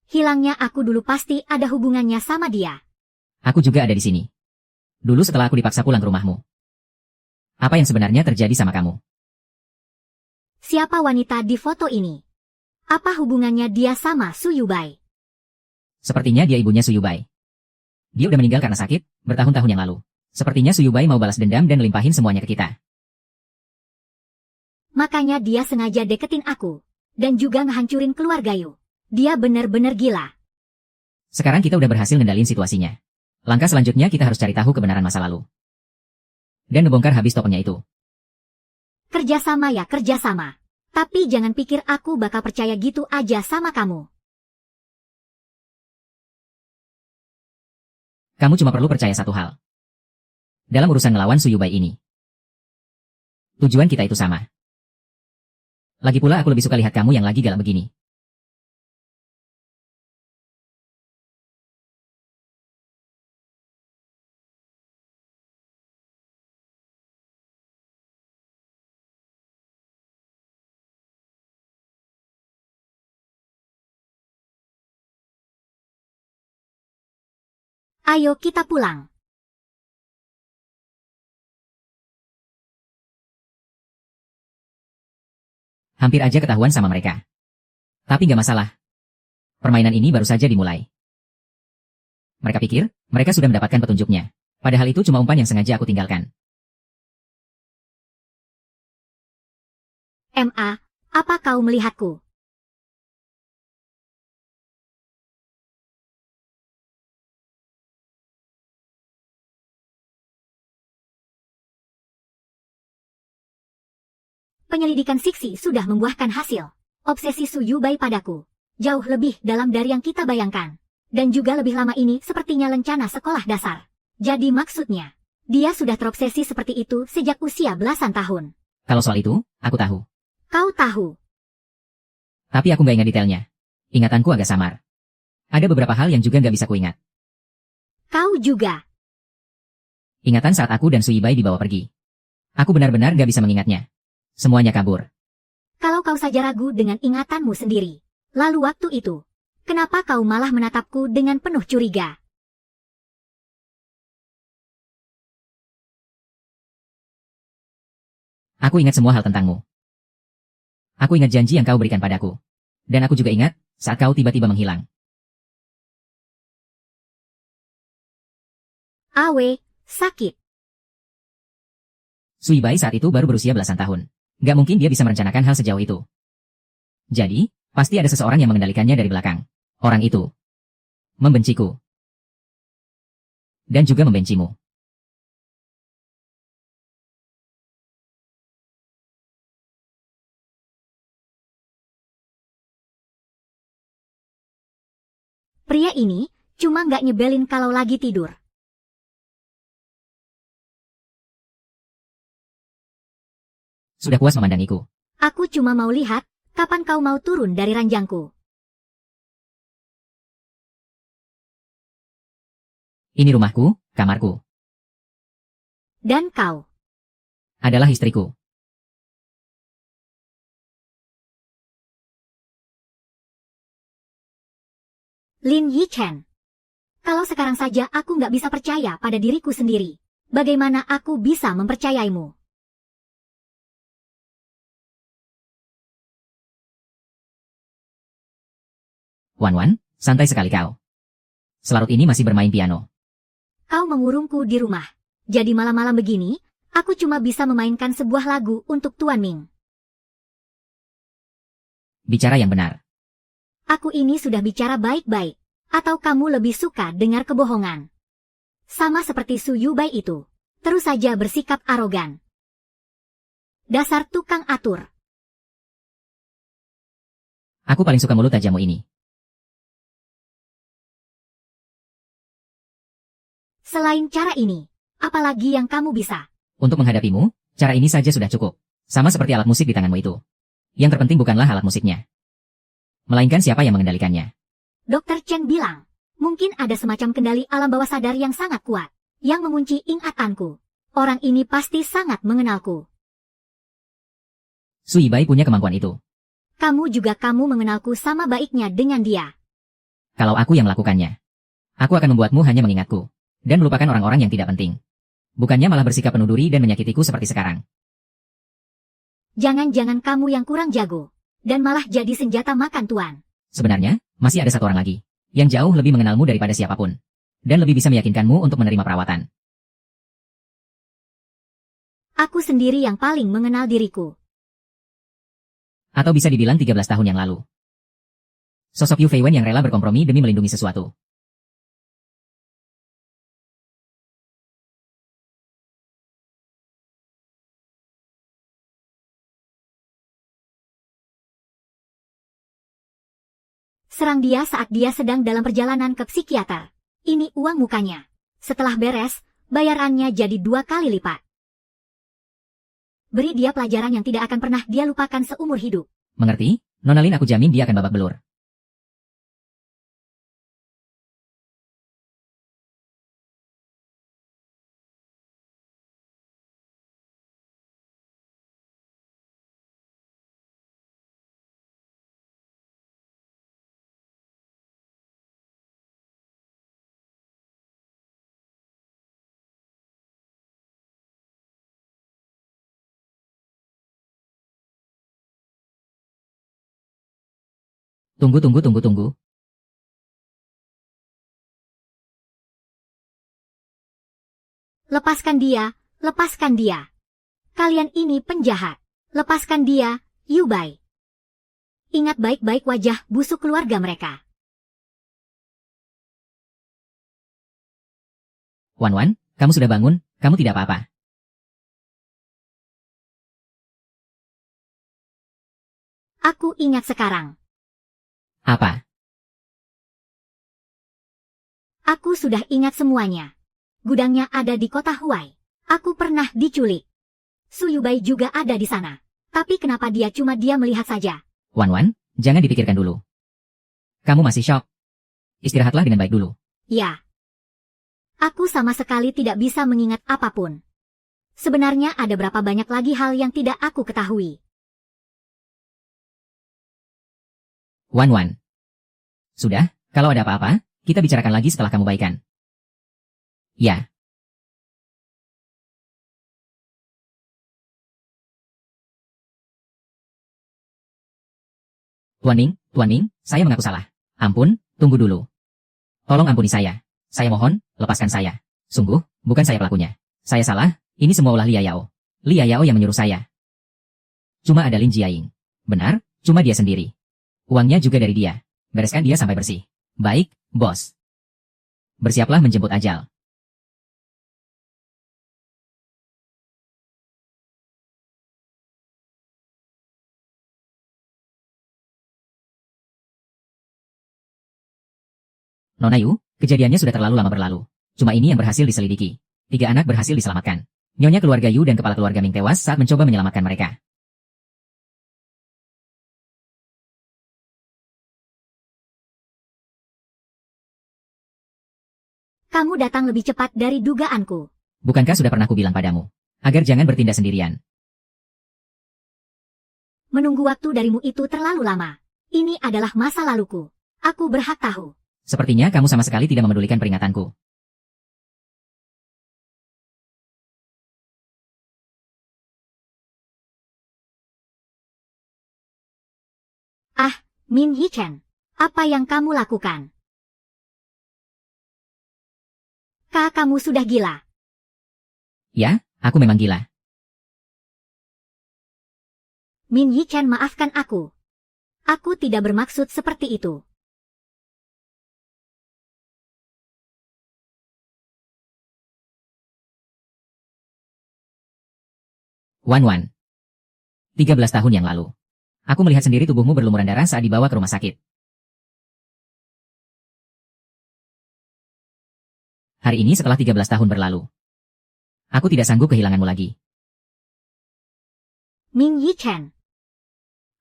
Hilangnya aku dulu pasti ada hubungannya sama dia. Aku juga ada di sini. Dulu setelah aku dipaksa pulang ke rumahmu. Apa yang sebenarnya terjadi sama kamu? Siapa wanita di foto ini? Apa hubungannya dia sama Suyubai? Sepertinya dia ibunya Suyubai. Dia udah meninggal karena sakit, bertahun-tahun yang lalu. Sepertinya Suyubai mau balas dendam dan limpahin semuanya ke kita. Makanya dia sengaja deketin aku. Dan juga ngehancurin keluarga Yu. Dia bener-bener gila. Sekarang kita udah berhasil ngendalin situasinya. Langkah selanjutnya kita harus cari tahu kebenaran masa lalu. Dan ngebongkar habis tokonya itu. Kerjasama ya kerjasama. Tapi jangan pikir aku bakal percaya gitu aja sama kamu. Kamu cuma perlu percaya satu hal. Dalam urusan ngelawan Suyubai ini. Tujuan kita itu sama. Lagi pula aku lebih suka lihat kamu yang lagi galak begini. Ayo kita pulang. Hampir aja ketahuan sama mereka. Tapi gak masalah. Permainan ini baru saja dimulai. Mereka pikir, mereka sudah mendapatkan petunjuknya. Padahal itu cuma umpan yang sengaja aku tinggalkan. MA, apa kau melihatku? Penyelidikan Siksi sudah membuahkan hasil. Obsesi Suyubai padaku jauh lebih dalam dari yang kita bayangkan. Dan juga lebih lama ini sepertinya lencana sekolah dasar. Jadi maksudnya, Dia sudah terobsesi seperti itu sejak usia belasan tahun. Kalau soal itu, aku tahu. Kau tahu. Tapi aku nggak ingat detailnya. Ingatanku agak samar. Ada beberapa hal yang juga nggak bisa kuingat. Kau juga. Ingatan saat aku dan Suibai dibawa pergi. Aku benar-benar nggak bisa mengingatnya. Semuanya kabur. Kalau kau saja ragu dengan ingatanmu sendiri. Lalu waktu itu, kenapa kau malah menatapku dengan penuh curiga? Aku ingat semua hal tentangmu. Aku ingat janji yang kau berikan padaku. Dan aku juga ingat saat kau tiba-tiba menghilang. Awe, sakit. Suibai saat itu baru berusia belasan tahun. Gak mungkin dia bisa merencanakan hal sejauh itu. Jadi, pasti ada seseorang yang mengendalikannya dari belakang. Orang itu membenciku. Dan juga membencimu. Pria ini cuma nggak nyebelin kalau lagi tidur. Sudah puas memandangiku. Aku cuma mau lihat kapan kau mau turun dari ranjangku. Ini rumahku, kamarku. Dan kau. Adalah istriku. Lin Yichen. Kalau sekarang saja aku nggak bisa percaya pada diriku sendiri. Bagaimana aku bisa mempercayaimu? Wan, santai sekali kau. Selarut ini masih bermain piano. Kau mengurungku di rumah. Jadi malam-malam begini, aku cuma bisa memainkan sebuah lagu untuk Tuan Ming. Bicara yang benar. Aku ini sudah bicara baik-baik. Atau kamu lebih suka dengar kebohongan? Sama seperti Su Yubai itu. Terus saja bersikap arogan. Dasar tukang atur. Aku paling suka mulut tajammu ini. Selain cara ini, apalagi yang kamu bisa? Untuk menghadapimu, cara ini saja sudah cukup. Sama seperti alat musik di tanganmu itu. Yang terpenting bukanlah alat musiknya. Melainkan siapa yang mengendalikannya. Dr. Chen bilang, mungkin ada semacam kendali alam bawah sadar yang sangat kuat, yang mengunci ingatanku. Orang ini pasti sangat mengenalku. Suibai punya kemampuan itu. Kamu mengenalku sama baiknya dengan dia. Kalau aku yang melakukannya, aku akan membuatmu hanya mengingatku. Dan melupakan orang-orang yang tidak penting. Bukannya malah bersikap penuh duri dan menyakitiku seperti sekarang. Jangan-jangan kamu yang kurang jago. Dan malah jadi senjata makan tuan. Sebenarnya, masih ada satu orang lagi. Yang jauh lebih mengenalmu daripada siapapun. Dan lebih bisa meyakinkanmu untuk menerima perawatan. Aku sendiri yang paling mengenal diriku. Atau bisa dibilang 13 tahun yang lalu. Sosok Yu Feiwen yang rela berkompromi demi melindungi sesuatu. Serang dia saat dia sedang dalam perjalanan ke psikiater. Ini uang mukanya. Setelah beres, bayarannya jadi 2 kali lipat. Beri dia pelajaran yang tidak akan pernah dia lupakan seumur hidup. Mengerti? Nona Lin, aku jamin dia akan babak belur. Tunggu. Lepaskan dia. Kalian ini penjahat. Lepaskan dia, Yubai. Ingat baik-baik wajah busuk keluarga mereka. Wan, kamu sudah bangun, kamu tidak apa-apa. Aku ingat sekarang. Apa? Aku sudah ingat semuanya. Gudangnya ada di kota Huai. Aku pernah diculik. Su Yubai juga ada di sana. Tapi kenapa dia cuma diam melihat saja? Wan, jangan dipikirkan dulu. Kamu masih syok. Istirahatlah dengan baik dulu. Ya. Aku sama sekali tidak bisa mengingat apapun. Sebenarnya ada berapa banyak lagi hal yang tidak aku ketahui. Wan. Sudah, kalau ada apa-apa, kita bicarakan lagi setelah kamu baikan. Ya. Tuan Ming, saya mengaku salah. Ampun, tunggu dulu. Tolong ampuni saya. Saya mohon, lepaskan saya. Sungguh, bukan saya pelakunya. Saya salah, ini semua ulah Lia Yao. Lia Yao yang menyuruh saya. Cuma ada Lin Jiaying. Benar, cuma dia sendiri. Uangnya juga dari dia. Bereskan dia sampai bersih. Baik, bos. Bersiaplah menjemput ajal. Nona Yu, kejadiannya sudah terlalu lama berlalu. Cuma ini yang berhasil diselidiki. 3 anak berhasil diselamatkan. Nyonya keluarga Yu dan kepala keluarga Ming tewas saat mencoba menyelamatkan mereka. Kamu datang lebih cepat dari dugaanku. Bukankah sudah pernah kubilang padamu? Agar jangan bertindak sendirian. Menunggu waktu darimu itu terlalu lama. Ini adalah masa laluku. Aku berhak tahu. Sepertinya kamu sama sekali tidak memedulikan peringatanku. Min Yi-chen, apa yang kamu lakukan? Kamu sudah gila. Ya, aku memang gila. Min Yi-chen, maafkan aku. Aku tidak bermaksud seperti itu. Wan. 13 tahun yang lalu. Aku melihat sendiri tubuhmu berlumuran darah saat dibawa ke rumah sakit. Hari ini setelah 13 tahun berlalu. Aku tidak sanggup kehilanganmu lagi. Min Yi-chen.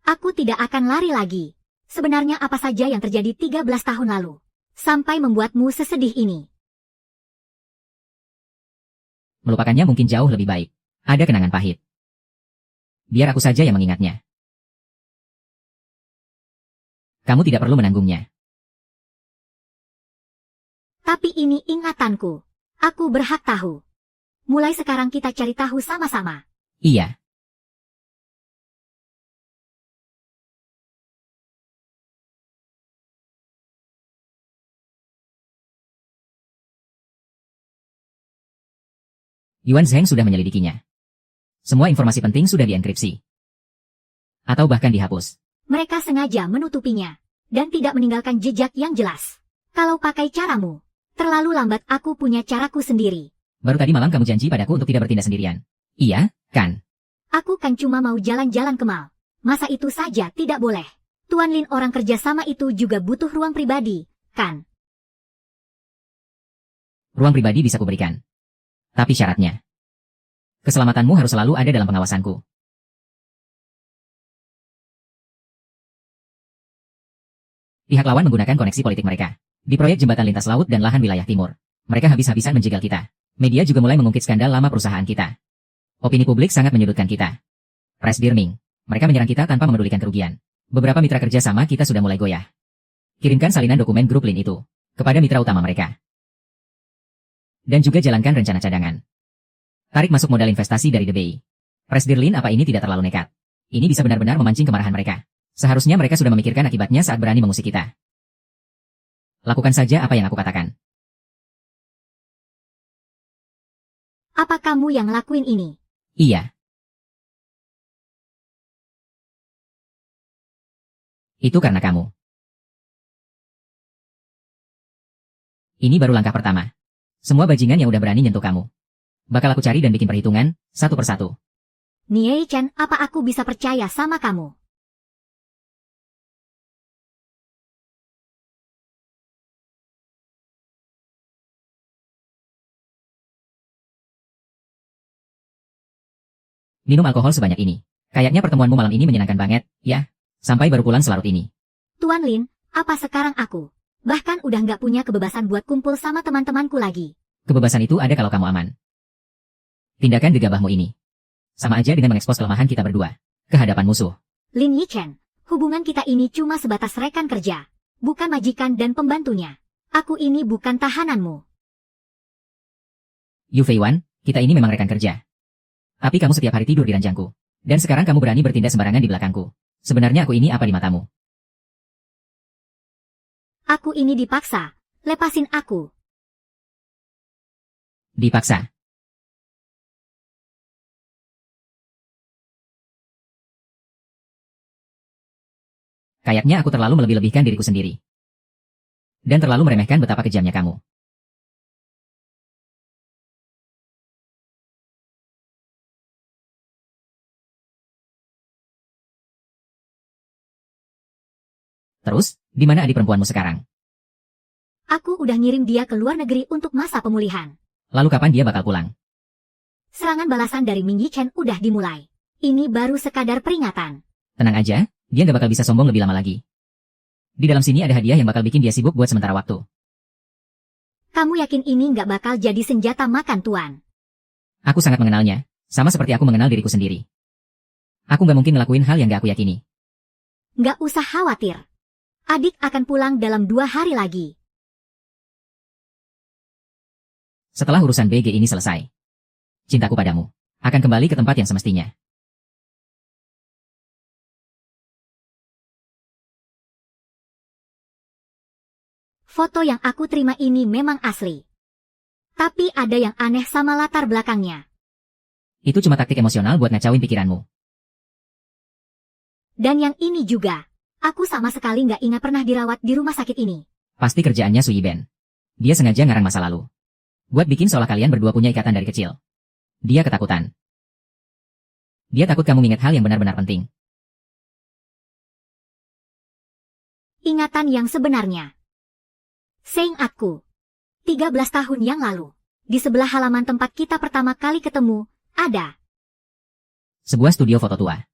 Aku tidak akan lari lagi. Sebenarnya apa saja yang terjadi 13 tahun lalu? Sampai membuatmu sesedih ini. Melupakannya mungkin jauh lebih baik. Ada kenangan pahit. Biar aku saja yang mengingatnya. Kamu tidak perlu menanggungnya. Tapi ini ingatanku. Aku berhak tahu. Mulai sekarang kita cari tahu sama-sama. Iya. Yuan Zheng sudah menyelidikinya. Semua informasi penting sudah dienkripsi. Atau bahkan dihapus. Mereka sengaja menutupinya. Dan tidak meninggalkan jejak yang jelas. Kalau pakai caramu, terlalu lambat. Aku punya caraku sendiri. Baru tadi malam kamu janji padaku untuk tidak bertindak sendirian. Iya, kan? Aku kan cuma mau jalan-jalan ke mall. Masa itu saja tidak boleh? Tuan Lin, orang kerja sama itu juga butuh ruang pribadi, kan? Ruang pribadi bisa kuberikan. Tapi syaratnya. Keselamatanmu harus selalu ada dalam pengawasanku. Pihak lawan menggunakan koneksi politik mereka. Di proyek jembatan lintas laut dan lahan wilayah timur. Mereka habis-habisan menjegal kita. Media juga mulai mengungkit skandal lama perusahaan kita. Opini publik sangat menyudutkan kita. Press Birming. Mereka menyerang kita tanpa memedulikan kerugian. Beberapa mitra kerja sama kita sudah mulai goyah. Kirimkan salinan dokumen grup Lin itu kepada mitra utama mereka. Dan juga jalankan rencana cadangan. Tarik masuk modal investasi dari The Bay. Press Dirlin, apa ini tidak terlalu nekat? Ini bisa benar-benar memancing kemarahan mereka. Seharusnya mereka sudah memikirkan akibatnya saat berani mengusik kita. Lakukan saja apa yang aku katakan. Apa kamu yang lakuin ini? Iya. Itu karena kamu. Ini baru langkah pertama. Semua bajingan yang udah berani nyentuh kamu. Bakal aku cari dan bikin perhitungan, satu persatu. Nie-chan, apa aku bisa percaya sama kamu? Minum alkohol sebanyak ini. Kayaknya pertemuanmu malam ini menyenangkan banget, ya? Sampai baru pulang selarut ini. Tuan Lin, apa sekarang aku? Bahkan udah nggak punya kebebasan buat kumpul sama teman-temanku lagi. Kebebasan itu ada kalau kamu aman. Tindakan gegabahmu ini sama aja dengan mengekspos kelemahan kita berdua ke hadapan musuh. Lin Yichen, hubungan kita ini cuma sebatas rekan kerja, bukan majikan dan pembantunya. Aku ini bukan tahananmu. Yu Feiwan, kita ini memang rekan kerja. Tapi kamu setiap hari tidur di ranjangku. Dan sekarang kamu berani bertindak sembarangan di belakangku. Sebenarnya aku ini apa di matamu? Aku ini dipaksa. Lepasin aku. Dipaksa. Kayaknya aku terlalu melebih-lebihkan diriku sendiri. Dan terlalu meremehkan betapa kejamnya kamu. Terus, di mana adik perempuanmu sekarang? Aku udah ngirim dia ke luar negeri untuk masa pemulihan. Lalu kapan dia bakal pulang? Serangan balasan dari Ming Yichen udah dimulai. Ini baru sekadar peringatan. Tenang aja, dia gak bakal bisa sombong lebih lama lagi. Di dalam sini ada hadiah yang bakal bikin dia sibuk buat sementara waktu. Kamu yakin ini nggak bakal jadi senjata makan tuan? Aku sangat mengenalnya, sama seperti aku mengenal diriku sendiri. Aku gak mungkin ngelakuin hal yang gak aku yakini. Nggak usah khawatir. Adik akan pulang dalam 2 hari lagi. Setelah urusan BG ini selesai, cintaku padamu akan kembali ke tempat yang semestinya. Foto yang aku terima ini memang asli. Tapi ada yang aneh sama latar belakangnya. Itu cuma taktik emosional buat ngacauin pikiranmu. Dan yang ini juga. Aku sama sekali nggak ingat pernah dirawat di rumah sakit ini. Pasti kerjaannya Sui Ben. Dia sengaja ngarang masa lalu. Buat bikin seolah kalian berdua punya ikatan dari kecil. Dia ketakutan. Dia takut kamu ingat hal yang benar-benar penting. Ingatan yang sebenarnya. Seingatku. 13 tahun yang lalu. Di sebelah halaman tempat kita pertama kali ketemu, ada Sebuah studio foto tua.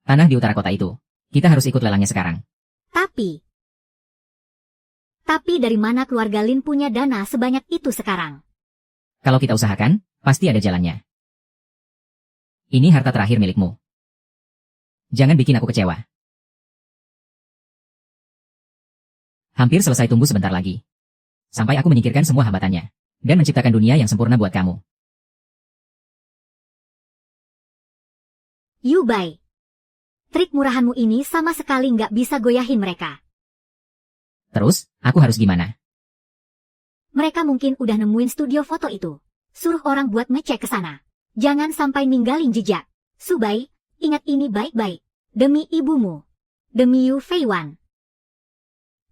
Tanah di utara kota itu. Kita harus ikut lelangnya sekarang. Tapi dari mana keluarga Lin punya dana sebanyak itu sekarang? Kalau kita usahakan, pasti ada jalannya. Ini harta terakhir milikmu. Jangan bikin aku kecewa. Hampir selesai, tunggu sebentar lagi. Sampai aku menyingkirkan semua hambatannya. Dan menciptakan dunia yang sempurna buat kamu. Yu Bai. Trik murahanmu ini sama sekali nggak bisa goyahin mereka. Terus, aku harus gimana? Mereka mungkin udah nemuin studio foto itu. Suruh orang buat ngecek ke sana. Jangan sampai ninggalin jejak. Subai, ingat ini baik-baik. Demi ibumu. Demi Yu Feiwan.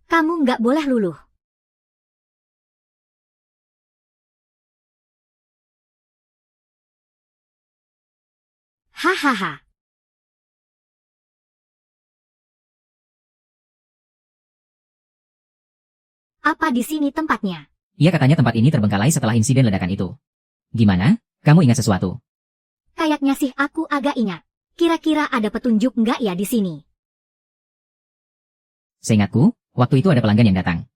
Kamu nggak boleh luluh. Hahaha. Apa di sini tempatnya? Iya, katanya tempat ini terbengkalai setelah insiden ledakan itu. Gimana? Kamu ingat sesuatu? Kayaknya sih aku agak ingat. Kira-kira ada petunjuk nggak ya di sini? Seingatku, waktu itu ada pelanggan yang datang.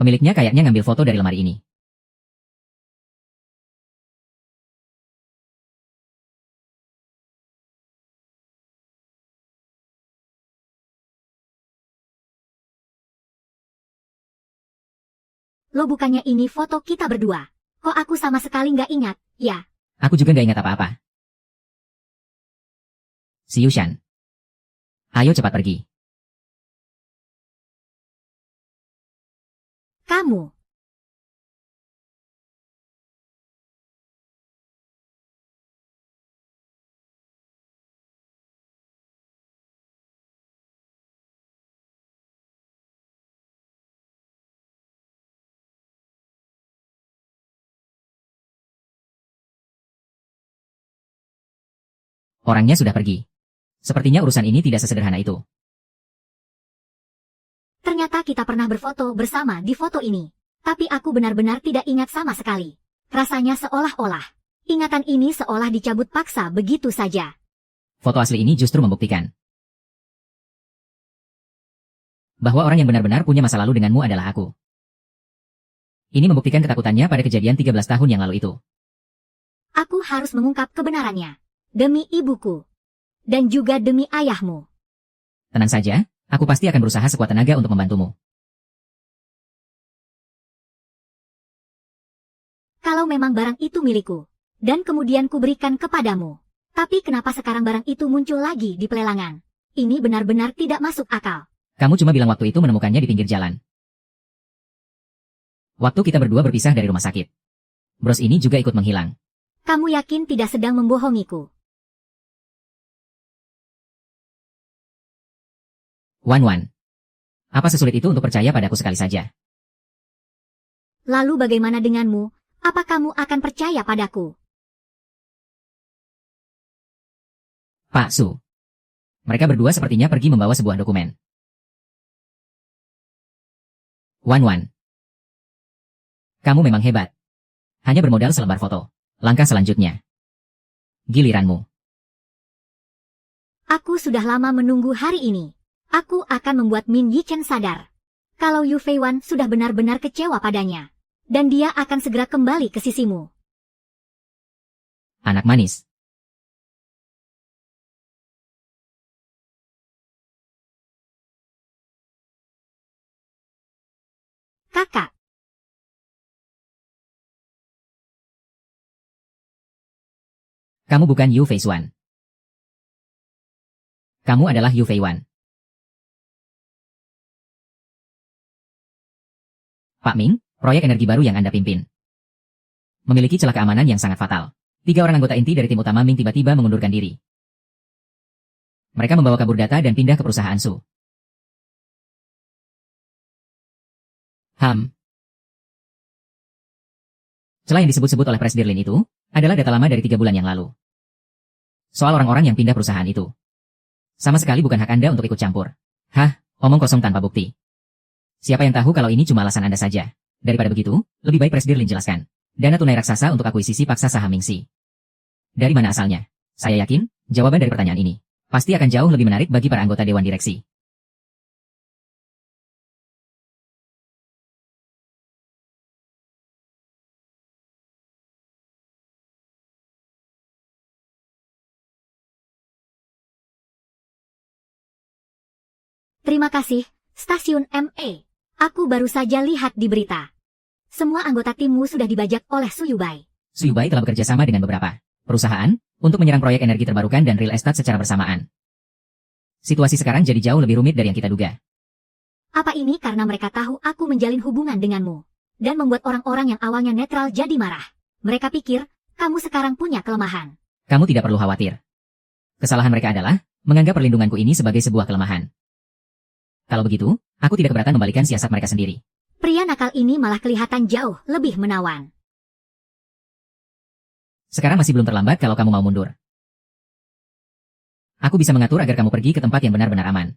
Pemiliknya kayaknya ngambil foto dari lemari ini. Lo bukannya ini foto kita berdua. Kok aku sama sekali nggak ingat, ya? Aku juga nggak ingat apa-apa. Si Yushan. Ayo cepat pergi. Kamu. Orangnya sudah pergi. Sepertinya urusan ini tidak sesederhana itu. Ternyata kita pernah berfoto bersama di foto ini. Tapi aku benar-benar tidak ingat sama sekali. Rasanya seolah-olah ingatan ini seolah dicabut paksa begitu saja. Foto asli ini justru membuktikan bahwa orang yang benar-benar punya masa lalu denganmu adalah aku. Ini membuktikan ketakutannya pada kejadian 13 tahun yang lalu itu. Aku harus mengungkap kebenarannya. Demi ibuku. Dan juga demi ayahmu. Tenang saja, aku pasti akan berusaha sekuat tenaga untuk membantumu. Kalau memang barang itu milikku, dan kemudian kuberikan kepadamu. Tapi kenapa sekarang barang itu muncul lagi di pelelangan? Ini benar-benar tidak masuk akal. Kamu cuma bilang waktu itu menemukannya di pinggir jalan. Waktu kita berdua berpisah dari rumah sakit. Bros ini juga ikut menghilang. Kamu yakin tidak sedang membohongiku? Wan. Apa sesulit itu untuk percaya padaku sekali saja? Lalu bagaimana denganmu? Apa kamu akan percaya padaku? Pak Su. Mereka berdua sepertinya pergi membawa sebuah dokumen. Wan. Kamu memang hebat. Hanya bermodal selembar foto. Langkah selanjutnya. Giliranmu. Aku sudah lama menunggu hari ini. Aku akan membuat Min Yichen sadar. Kalau Yu Feiwan sudah benar-benar kecewa padanya. Dan dia akan segera kembali ke sisimu. Anak manis. Kakak. Kamu bukan Yu Feiswan. Kamu adalah Yu Feiwan. Pak Ming, proyek energi baru yang Anda pimpin memiliki celah keamanan yang sangat fatal. 3 orang anggota inti dari tim utama Ming tiba-tiba mengundurkan diri. Mereka membawa kabur data dan pindah ke perusahaan Su. Celah yang disebut-sebut oleh Presiden Lin itu adalah data lama dari 3 bulan yang lalu. Soal orang-orang yang pindah perusahaan itu. Sama sekali bukan hak Anda untuk ikut campur. Omong kosong tanpa bukti. Siapa yang tahu kalau ini cuma alasan Anda saja? Daripada begitu, lebih baik Presiden Lin jelaskan. Dana tunai raksasa untuk akuisisi paksa saham Mingxi. Dari mana asalnya? Saya yakin, jawaban dari pertanyaan ini pasti akan jauh lebih menarik bagi para anggota Dewan Direksi. Terima kasih, Stasiun MA. Aku baru saja lihat di berita. Semua anggota timmu sudah dibajak oleh Su Yubai. Su Yubai telah bekerja sama dengan beberapa perusahaan untuk menyerang proyek energi terbarukan dan real estate secara bersamaan. Situasi sekarang jadi jauh lebih rumit dari yang kita duga. Apa ini karena mereka tahu aku menjalin hubungan denganmu? Dan membuat orang-orang yang awalnya netral jadi marah. Mereka pikir, kamu sekarang punya kelemahan. Kamu tidak perlu khawatir. Kesalahan mereka adalah menganggap perlindunganku ini sebagai sebuah kelemahan. Kalau begitu, aku tidak keberatan membalikan siasat mereka sendiri. Pria nakal ini malah kelihatan jauh lebih menawan. Sekarang masih belum terlambat kalau kamu mau mundur. Aku bisa mengatur agar kamu pergi ke tempat yang benar-benar aman.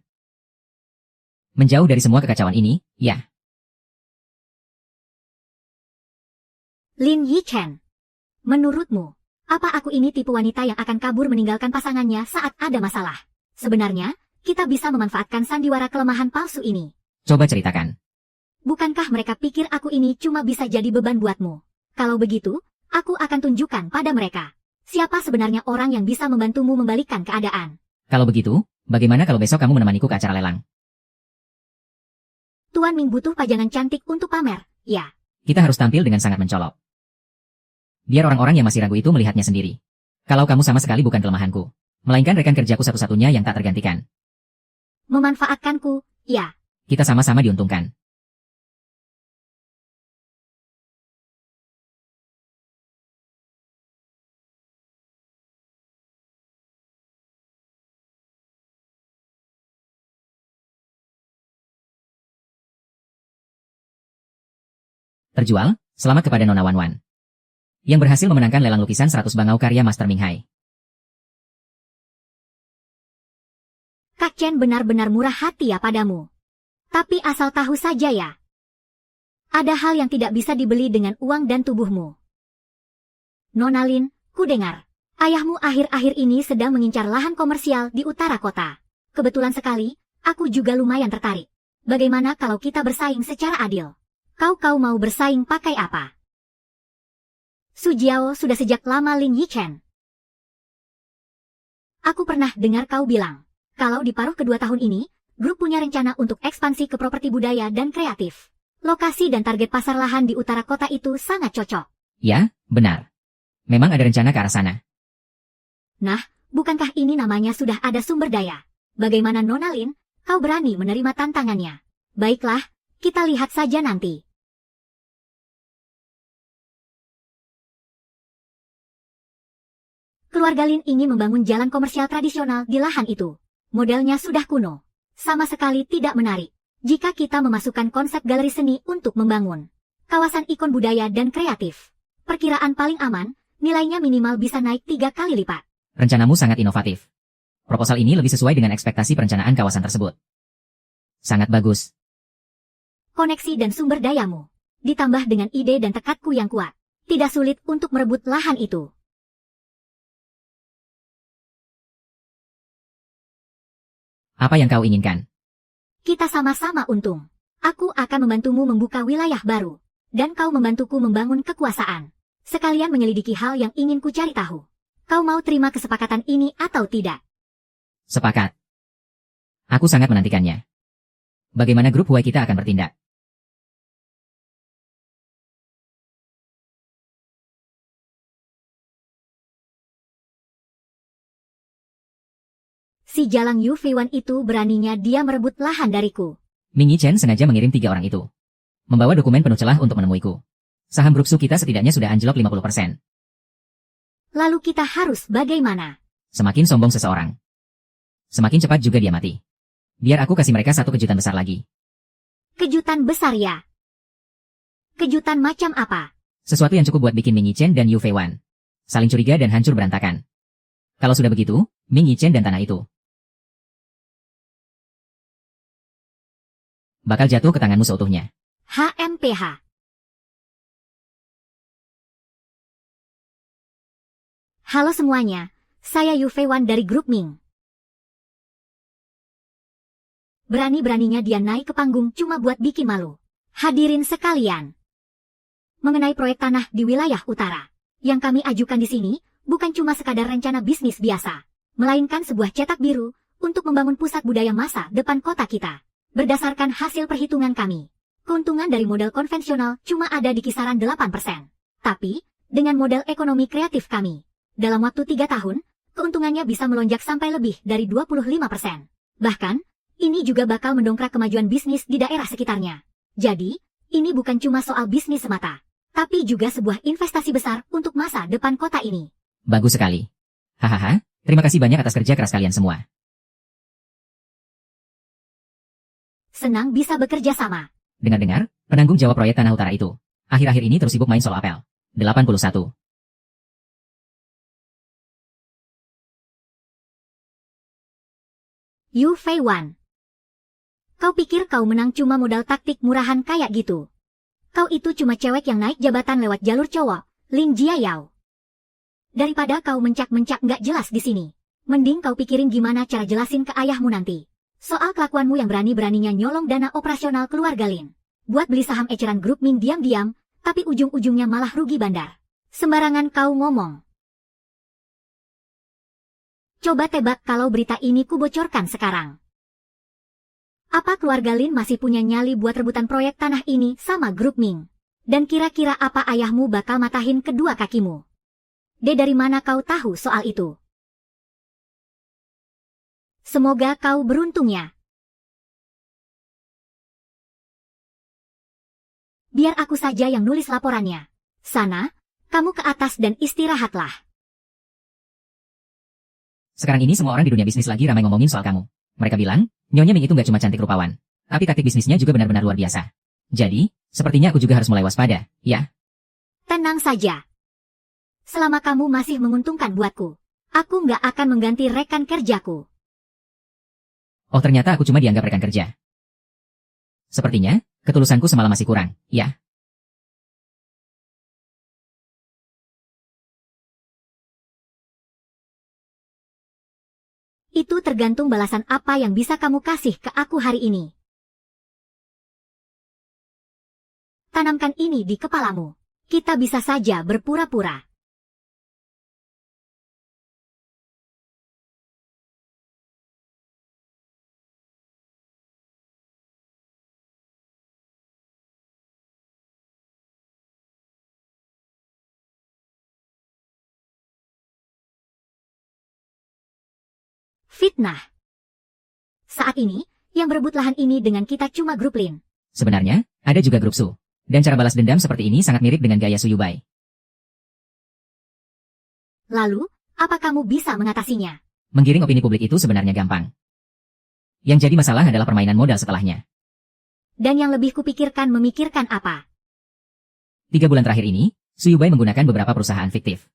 Menjauh dari semua kekacauan ini, ya. Lin Yichen. Menurutmu, apa aku ini tipe wanita yang akan kabur meninggalkan pasangannya saat ada masalah? Sebenarnya, kita bisa memanfaatkan sandiwara kelemahan palsu ini. Coba ceritakan. Bukankah mereka pikir aku ini cuma bisa jadi beban buatmu? Kalau begitu, aku akan tunjukkan pada mereka. Siapa sebenarnya orang yang bisa membantumu membalikan keadaan? Kalau begitu, bagaimana kalau besok kamu menemaniku ke acara lelang? Tuan Ming butuh pajangan cantik untuk pamer, ya. Kita harus tampil dengan sangat mencolok. Biar orang-orang yang masih ragu itu melihatnya sendiri. Kalau kamu sama sekali bukan kelemahanku, melainkan rekan kerjaku satu-satunya yang tak tergantikan. Memanfaatkanku, ya. Kita sama-sama diuntungkan. Terjual, selamat kepada Nona Wan. Yang berhasil memenangkan lelang lukisan 100 bangau karya Master Ming Hai. Kak Chen benar-benar murah hati ya padamu. Tapi asal tahu saja ya. Ada hal yang tidak bisa dibeli dengan uang dan tubuhmu. Nona Lin, ku dengar. Ayahmu akhir-akhir ini sedang mengincar lahan komersial di utara kota. Kebetulan sekali, aku juga lumayan tertarik. Bagaimana kalau kita bersaing secara adil? Kau mau bersaing pakai apa? Su Jiao sudah sejak lama Lin Yichen. Aku pernah dengar kau bilang, kalau di paruh kedua tahun ini, grup punya rencana untuk ekspansi ke properti budaya dan kreatif. Lokasi dan target pasar lahan di utara kota itu sangat cocok. Ya, benar. Memang ada rencana ke arah sana. Nah, bukankah ini namanya sudah ada sumber daya? Bagaimana Nona Lin, kau berani menerima tantangannya? Baiklah, kita lihat saja nanti. Keluarga Lin ingin membangun jalan komersial tradisional di lahan itu. Modelnya sudah kuno. Sama sekali tidak menarik. Jika kita memasukkan konsep galeri seni untuk membangun kawasan ikon budaya dan kreatif, perkiraan paling aman, nilainya minimal bisa naik 3 kali lipat. Rencanamu sangat inovatif. Proposal ini lebih sesuai dengan ekspektasi perencanaan kawasan tersebut. Sangat bagus. Koneksi dan sumber dayamu, ditambah dengan ide dan tekadku yang kuat, tidak sulit untuk merebut lahan itu. Apa yang kau inginkan? Kita sama-sama untung. Aku akan membantumu membuka wilayah baru, dan kau membantuku membangun kekuasaan. Sekalian menyelidiki hal yang ingin ku cari tahu. Kau mau terima kesepakatan ini atau tidak? Sepakat. Aku sangat menantikannya. Bagaimana grup Huai kita akan bertindak? Si Jalang Yu Feiwan itu beraninya dia merebut lahan dariku. Ming Yichen sengaja mengirim 3 orang itu. Membawa dokumen penuh celah untuk menemuiku. Saham grup Su kita setidaknya sudah anjlok 50%. Lalu kita harus bagaimana? Semakin sombong seseorang, semakin cepat juga dia mati. Biar aku kasih mereka satu kejutan besar lagi. Kejutan besar ya? Kejutan macam apa? Sesuatu yang cukup buat bikin Ming Yichen dan Yu Feiwan saling curiga dan hancur berantakan. Kalau sudah begitu, Ming Yichen dan tanah itu bakal jatuh ke tanganmu seutuhnya. HMPH. Halo semuanya, saya Yu Feiwan dari grup Ming. Berani-beraninya dia naik ke panggung cuma buat bikin malu. Hadirin sekalian. Mengenai proyek tanah di wilayah utara, yang kami ajukan di sini, bukan cuma sekadar rencana bisnis biasa, melainkan sebuah cetak biru untuk membangun pusat budaya masa depan kota kita. Berdasarkan hasil perhitungan kami, keuntungan dari model konvensional cuma ada di kisaran 8%. Tapi, dengan model ekonomi kreatif kami, dalam waktu 3 tahun, keuntungannya bisa melonjak sampai lebih dari 25%. Bahkan, ini juga bakal mendongkrak kemajuan bisnis di daerah sekitarnya. Jadi, ini bukan cuma soal bisnis semata, tapi juga sebuah investasi besar untuk masa depan kota ini. Bagus sekali. Hahaha, terima kasih banyak atas kerja keras kalian semua. Senang bisa bekerja sama. Dengar-dengar, penanggung jawab proyek Tanah Utara itu akhir-akhir ini terus sibuk main solo apel. 81. Yu Feiwan. Kau pikir kau menang cuma modal taktik murahan kayak gitu? Kau itu cuma cewek yang naik jabatan lewat jalur cowok, Lin Jiayao. Daripada kau mencak-mencak nggak jelas di sini, mending kau pikirin gimana cara jelasin ke ayahmu nanti. Soal kelakuanmu yang berani-beraninya nyolong dana operasional keluarga Lin. Buat beli saham eceran grup Ming diam-diam, tapi ujung-ujungnya malah rugi bandar. Sembarangan kau ngomong. Coba tebak kalau berita ini kubocorkan sekarang. Apa keluarga Lin masih punya nyali buat rebutan proyek tanah ini sama grup Ming? Dan kira-kira apa ayahmu bakal matahin kedua kakimu? Dari mana kau tahu soal itu? Semoga kau beruntung ya. Biar aku saja yang nulis laporannya. Sana, kamu ke atas dan istirahatlah. Sekarang ini semua orang di dunia bisnis lagi ramai ngomongin soal kamu. Mereka bilang, Nyonya Ming itu nggak cuma cantik rupawan, tapi taktik bisnisnya juga benar-benar luar biasa. Jadi, sepertinya aku juga harus mulai waspada, ya? Tenang saja. Selama kamu masih menguntungkan buatku, aku nggak akan mengganti rekan kerjaku. Oh ternyata aku cuma dianggap rekan kerja. Sepertinya, ketulusanku semalam masih kurang, ya. Itu tergantung balasan apa yang bisa kamu kasih ke aku hari ini. Tanamkan ini di kepalamu. Kita bisa saja berpura-pura. Fitnah. Saat ini, yang berebut lahan ini dengan kita cuma grup Lin. Sebenarnya, ada juga grup Su. Dan cara balas dendam seperti ini sangat mirip dengan gaya Su Yubai. Lalu, apa kamu bisa mengatasinya? Menggiring opini publik itu sebenarnya gampang. Yang jadi masalah adalah permainan modal setelahnya. Dan yang lebih kupikirkan memikirkan apa? 3 bulan terakhir ini, Su Yubai menggunakan beberapa perusahaan fiktif.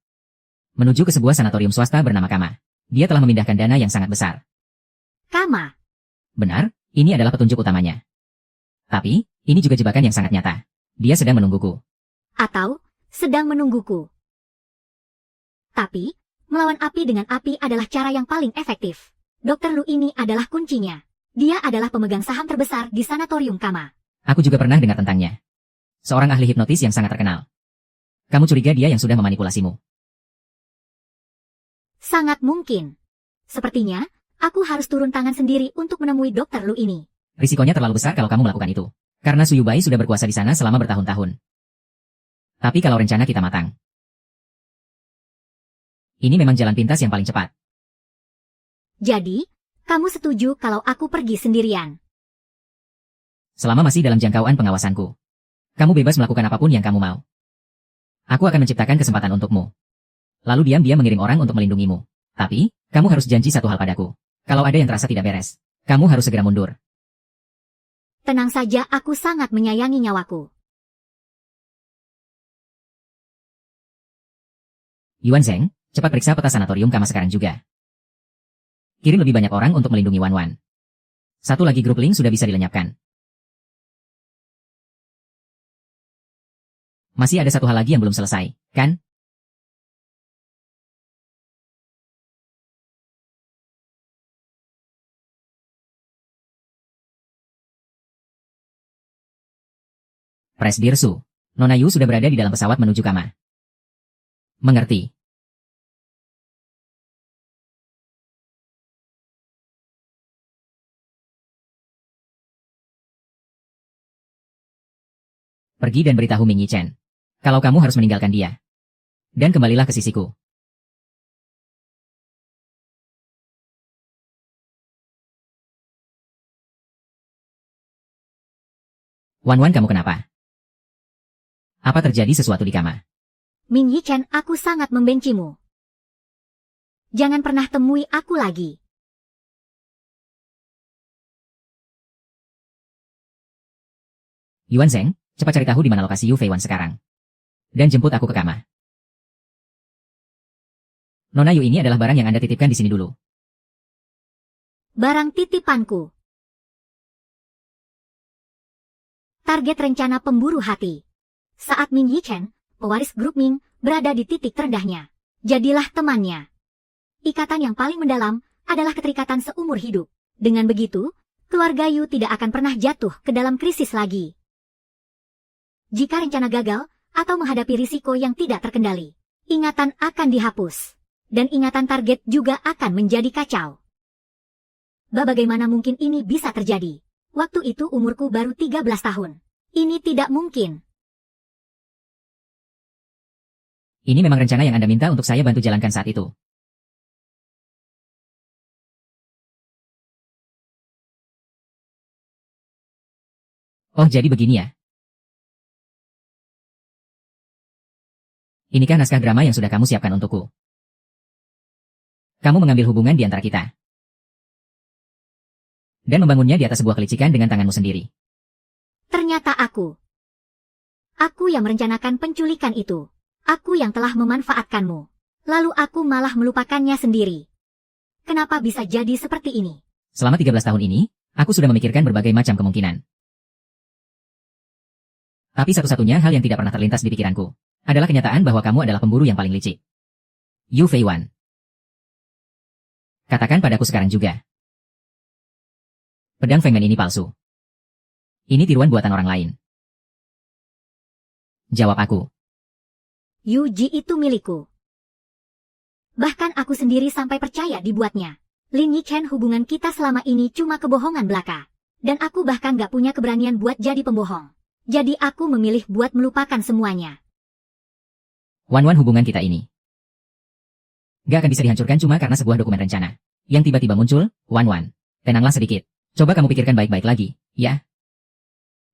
Menuju ke sebuah sanatorium swasta bernama Kama. Dia telah memindahkan dana yang sangat besar. Kama. Benar, ini adalah petunjuk utamanya. Tapi, ini juga jebakan yang sangat nyata. Dia sedang menungguku. Atau, sedang menungguku. Tapi, melawan api dengan api adalah cara yang paling efektif. Dr. Lu ini adalah kuncinya. Dia adalah pemegang saham terbesar di sanatorium Kama. Aku juga pernah dengar tentangnya. Seorang ahli hipnotis yang sangat terkenal. Kamu curiga dia yang sudah memanipulasimu? Sangat mungkin. Sepertinya, aku harus turun tangan sendiri untuk menemui Dr. Lu ini. Risikonya terlalu besar kalau kamu melakukan itu. Karena Su Yubai sudah berkuasa di sana selama bertahun-tahun. Tapi kalau rencana kita matang. Ini memang jalan pintas yang paling cepat. Jadi, kamu setuju kalau aku pergi sendirian? Selama masih dalam jangkauan pengawasanku. Kamu bebas melakukan apapun yang kamu mau. Aku akan menciptakan kesempatan untukmu. Lalu diam-diam mengirim orang untuk melindungimu. Tapi, kamu harus janji satu hal padaku. Kalau ada yang terasa tidak beres, kamu harus segera mundur. Tenang saja, aku sangat menyayangi nyawaku. Yuan Zheng, cepat periksa peta sanatorium Kama sekarang juga. Kirim lebih banyak orang untuk melindungi Wan Wan. Satu lagi grup Ling sudah bisa dilenyapkan. Masih ada satu hal lagi yang belum selesai, kan? Presdir Su. Nona Yu sudah berada di dalam pesawat menuju Kama. Mengerti. Pergi dan beritahu Ming Yi Chen. Kalau kamu harus meninggalkan dia. Dan kembalilah ke sisiku. Wan Wan, kamu kenapa? Apa terjadi sesuatu di Kama? Ming Yi Chen, aku sangat membencimu. Jangan pernah temui aku lagi. Yuan Zheng, cepat cari tahu di mana lokasi Yu Fei Wan sekarang. Dan jemput aku ke Kama. Nona Yu ini adalah barang yang Anda titipkan di sini dulu. Barang titipanku. Target rencana pemburu hati. Saat Ming Yi Chen, pewaris grup Ming, berada di titik terendahnya. Jadilah temannya. Ikatan yang paling mendalam adalah keterikatan seumur hidup. Dengan begitu, keluarga Yu tidak akan pernah jatuh ke dalam krisis lagi. Jika rencana gagal, atau menghadapi risiko yang tidak terkendali, ingatan akan dihapus. Dan ingatan target juga akan menjadi kacau. Bagaimana mungkin ini bisa terjadi? Waktu itu umurku baru 13 tahun. Ini tidak mungkin. Ini memang rencana yang Anda minta untuk saya bantu jalankan saat itu. Oh, jadi begini ya. Inikah naskah drama yang sudah kamu siapkan untukku? Kamu mengambil hubungan di antara kita. Dan membangunnya di atas sebuah kelicikan dengan tanganmu sendiri. Ternyata aku. Aku yang merencanakan penculikan itu. Aku yang telah memanfaatkanmu. Lalu aku malah melupakannya sendiri. Kenapa bisa jadi seperti ini? Selama 13 tahun ini, aku sudah memikirkan berbagai macam kemungkinan. Tapi satu-satunya hal yang tidak pernah terlintas di pikiranku adalah kenyataan bahwa kamu adalah pemburu yang paling licik. Yu Feiwan. Katakan padaku sekarang juga. Pedang Fengmen ini palsu. Ini tiruan buatan orang lain. Jawab aku. Yu Ji itu milikku. Bahkan aku sendiri sampai percaya dibuatnya. Lin Yichen, hubungan kita selama ini cuma kebohongan belaka. Dan aku bahkan gak punya keberanian buat jadi pembohong. Jadi aku memilih buat melupakan semuanya. Wan, hubungan kita ini gak akan bisa dihancurkan cuma karena sebuah dokumen rencana yang tiba-tiba muncul. Wan, tenanglah sedikit. Coba kamu pikirkan baik-baik lagi, ya?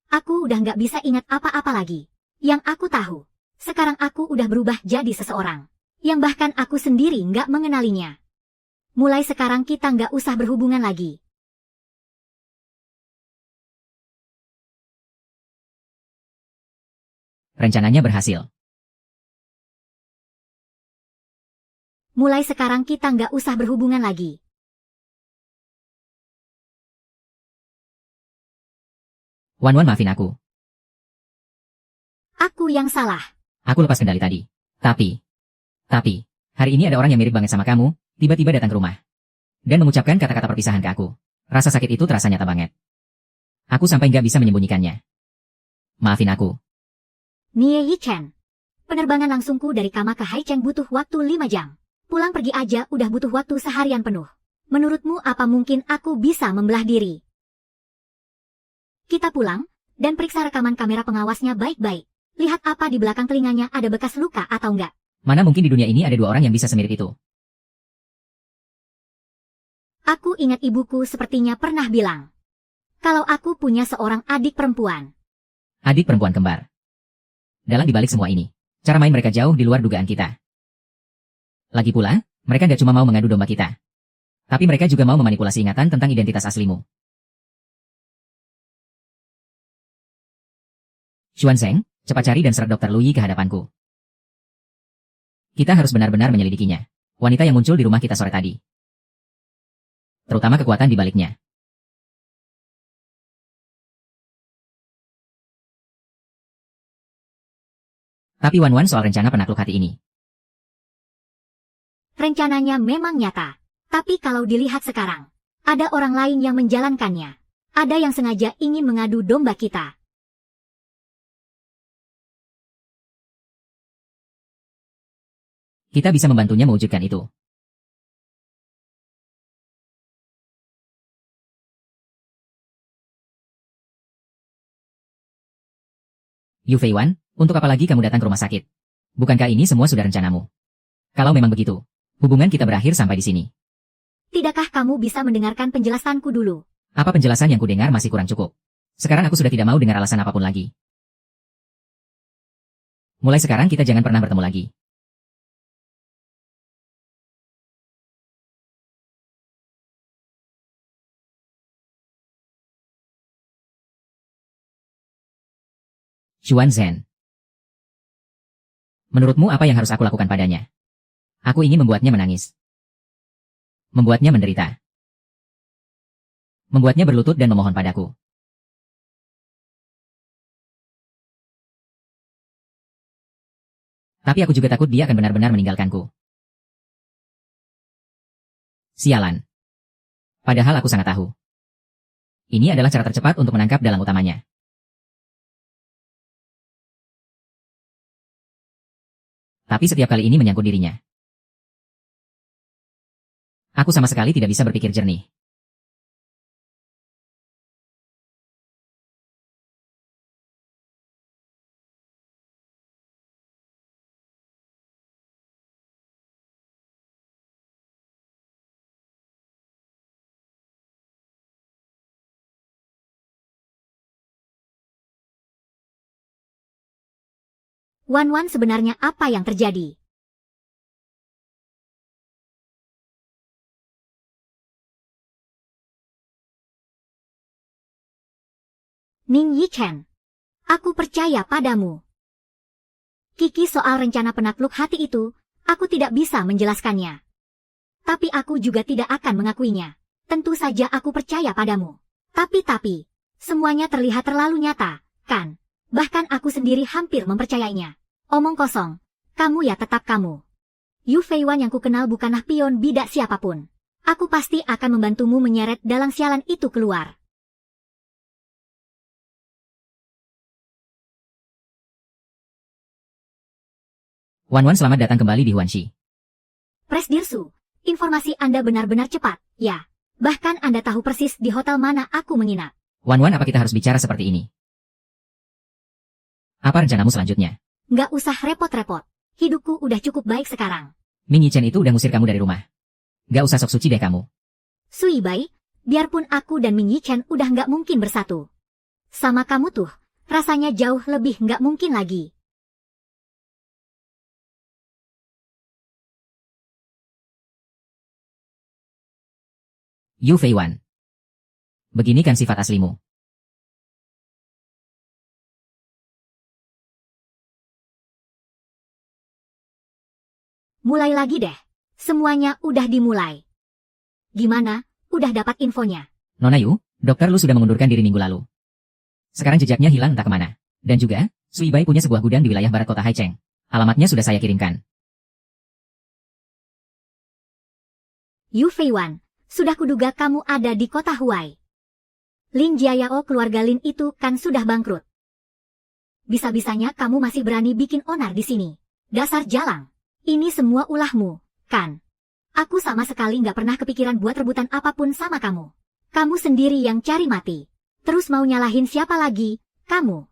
Aku udah gak bisa ingat apa-apa lagi. Yang aku tahu, sekarang aku udah berubah jadi seseorang yang bahkan aku sendiri gak mengenalinya. Mulai sekarang kita gak usah berhubungan lagi. Rencananya berhasil. Mulai sekarang kita nggak usah berhubungan lagi. Wan, maafin aku. Aku yang salah. Aku lepas kendali tadi. Tapi, hari ini ada orang yang mirip banget sama kamu, tiba-tiba datang ke rumah. Dan mengucapkan kata-kata perpisahan ke aku. Rasa sakit itu terasa nyata banget. Aku sampai nggak bisa menyembunyikannya. Maafin aku. Nie Yichen. Penerbangan langsungku dari Kama ke Haicheng butuh waktu 5 jam. Pulang pergi aja udah butuh waktu seharian penuh. Menurutmu apa mungkin aku bisa membelah diri? Kita pulang, dan periksa rekaman kamera pengawasnya baik-baik. Lihat apa di belakang telinganya, ada bekas luka atau enggak. Mana mungkin di dunia ini ada 2 orang yang bisa semirip itu. Aku ingat ibuku sepertinya pernah bilang. Kalau aku punya seorang adik perempuan. Adik perempuan kembar. Dalam dibalik semua ini, cara main mereka jauh di luar dugaan kita. Lagi pula, mereka gak cuma mau mengadu domba kita. Tapi mereka juga mau memanipulasi ingatan tentang identitas aslimu. Xuanzeng, cepat cari dan seret Dr. Lu Yi ke hadapanku. Kita harus benar-benar menyelidikinya. Wanita yang muncul di rumah kita sore tadi. Terutama kekuatan di baliknya. Tapi Wan soal rencana penakluk hati ini. Rencananya memang nyata. Tapi kalau dilihat sekarang, ada orang lain yang menjalankannya. Ada yang sengaja ingin mengadu domba kita. Kita bisa membantunya mewujudkan itu. Yu Feiwan, untuk apa lagi kamu datang ke rumah sakit? Bukankah ini semua sudah rencanamu? Kalau memang begitu, hubungan kita berakhir sampai di sini. Tidakkah kamu bisa mendengarkan penjelasanku dulu? Apa penjelasan yang kudengar masih kurang cukup? Sekarang aku sudah tidak mau dengar alasan apapun lagi. Mulai sekarang kita jangan pernah bertemu lagi. Xuanzhen. Menurutmu apa yang harus aku lakukan padanya? Aku ingin membuatnya menangis. Membuatnya menderita. Membuatnya berlutut dan memohon padaku. Tapi aku juga takut dia akan benar-benar meninggalkanku. Sialan. Padahal aku sangat tahu. Ini adalah cara tercepat untuk menangkap dalang utamanya. Tapi setiap kali ini menyangkut dirinya. Aku sama sekali tidak bisa berpikir jernih. Wan sebenarnya apa yang terjadi? Ning Yichen, aku percaya padamu. Kiki soal rencana penakluk hati itu, aku tidak bisa menjelaskannya. Tapi aku juga tidak akan mengakuinya. Tentu saja aku percaya padamu. Tapi, semuanya terlihat terlalu nyata, kan? Bahkan aku sendiri hampir mempercayainya. Omong kosong. Kamu ya tetap kamu. Yu Feiwan yang kukenal bukanlah pion bidak siapapun. Aku pasti akan membantumu menyeret dalang sialan itu keluar. Wan selamat datang kembali di Huanxi. Presdirsu, informasi Anda benar-benar cepat, ya. Bahkan Anda tahu persis di hotel mana aku menginap. Wan, apa kita harus bicara seperti ini? Apa rencanamu selanjutnya? Nggak usah repot-repot. Hidupku udah cukup baik sekarang. Ming Yichen itu udah ngusir kamu dari rumah. Nggak usah sok suci deh kamu. Sui Bai, biarpun aku dan Ming Yichen udah nggak mungkin bersatu. Sama kamu tuh, rasanya jauh lebih nggak mungkin lagi. Yu Feiwan. Begini kan sifat aslimu. Mulai lagi deh. Semuanya udah dimulai. Gimana? Udah dapat infonya? Nona Yu, dokter Lu sudah mengundurkan diri minggu lalu. Sekarang jejaknya hilang entah kemana. Dan juga, Sui Bai punya sebuah gudang di wilayah barat kota Haicheng. Alamatnya sudah saya kirimkan. Yu Feiwan, sudah kuduga kamu ada di kota Huai. Lin Jiayao keluarga Lin itu kan sudah bangkrut. Bisa-bisanya kamu masih berani bikin onar di sini. Dasar jalang. Ini semua ulahmu, kan? Aku sama sekali nggak pernah kepikiran buat rebutan apapun sama kamu. Kamu sendiri yang cari mati. Terus mau nyalahin siapa lagi? Kamu.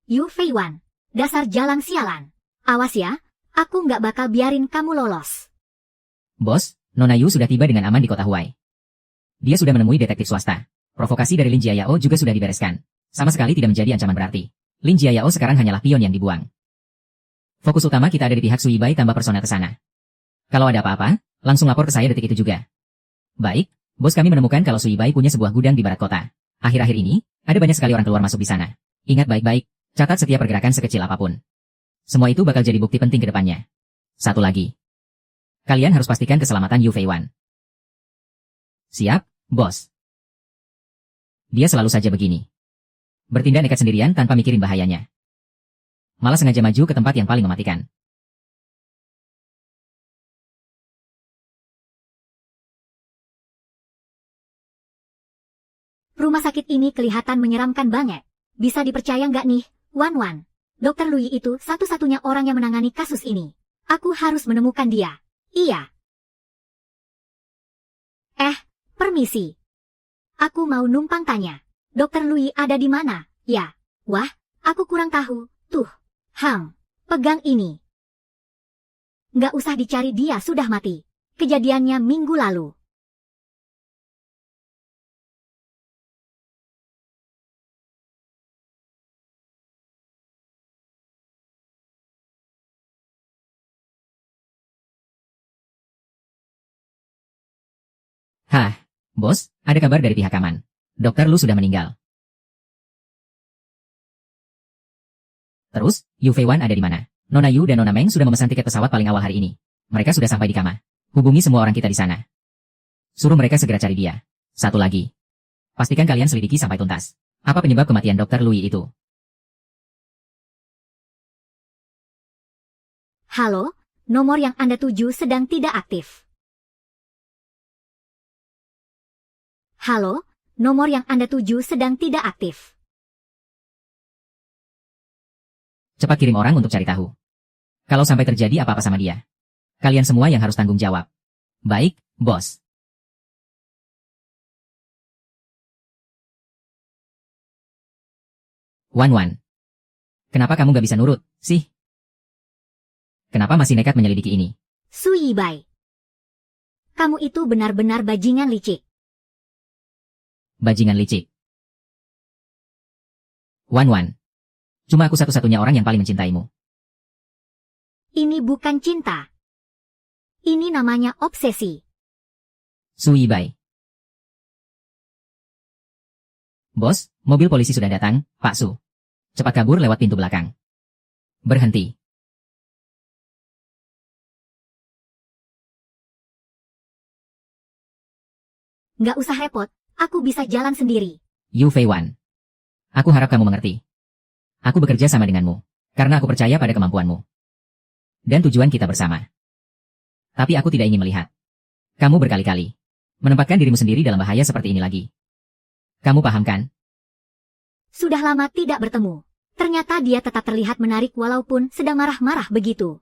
Yu Feiwan, dasar jalang sialan. Awas ya, aku nggak bakal biarin kamu lolos. Bos, Nona Yu sudah tiba dengan aman di kota Huai. Dia sudah menemui detektif swasta. Provokasi dari Lin Jiayao juga sudah dibereskan. Sama sekali tidak menjadi ancaman berarti. Lin Jiayao sekarang hanyalah pion yang dibuang. Fokus utama kita ada di pihak Sui Bai tambah personel ke sana. Kalau ada apa-apa, langsung lapor ke saya detik itu juga. Baik, bos, kami menemukan kalau Sui Bai punya sebuah gudang di barat kota. Akhir-akhir ini, ada banyak sekali orang keluar masuk di sana. Ingat baik-baik, catat setiap pergerakan sekecil apapun. Semua itu bakal jadi bukti penting ke depannya. Satu lagi. Kalian harus pastikan keselamatan Yu Feiwan. Siap, bos. Dia selalu saja begini. Bertindak nekat sendirian tanpa mikirin bahayanya. Malah sengaja maju ke tempat yang paling mematikan. Rumah sakit ini kelihatan menyeramkan banget. Bisa dipercaya nggak nih, Wan? Dokter Lui itu satu-satunya orang yang menangani kasus ini. Aku harus menemukan dia. Iya. Permisi. Aku mau numpang tanya. Dokter Lui ada di mana? Ya. Wah, aku kurang tahu. Tuh. Pegang ini. Nggak usah dicari, dia sudah mati. Kejadiannya minggu lalu. Bos, ada kabar dari pihak aman. Dokter Lu sudah meninggal. Terus, Yu Feiwan ada di mana? Nona Yu dan Nona Meng sudah memesan tiket pesawat paling awal hari ini. Mereka sudah sampai di Kama. Hubungi semua orang kita di sana. Suruh mereka segera cari dia. Satu lagi. Pastikan kalian selidiki sampai tuntas. Apa penyebab kematian Dokter Lui itu? Halo, nomor yang Anda tuju sedang tidak aktif. Halo, nomor yang Anda tuju sedang tidak aktif. Cepat kirim orang untuk cari tahu. Kalau sampai terjadi apa-apa sama dia. Kalian semua yang harus tanggung jawab. Baik, bos. Wan. Kenapa kamu gak bisa nurut, sih? Kenapa masih nekat menyelidiki ini? Sui Bai. Kamu itu benar-benar bajingan licik. Bajingan licik. Wan. Cuma aku satu-satunya orang yang paling mencintaimu. Ini bukan cinta. Ini namanya obsesi. Sui Bai. Bos, mobil polisi sudah datang, Pak Su. Cepat kabur lewat pintu belakang. Berhenti. Nggak usah repot, aku bisa jalan sendiri. Yu Fei Wan. Aku harap kamu mengerti. Aku bekerja sama denganmu, karena aku percaya pada kemampuanmu. Dan tujuan kita bersama. Tapi aku tidak ingin melihat kamu berkali-kali menempatkan dirimu sendiri dalam bahaya seperti ini lagi. Kamu paham kan? Sudah lama tidak bertemu. Ternyata dia tetap terlihat menarik walaupun sedang marah-marah begitu.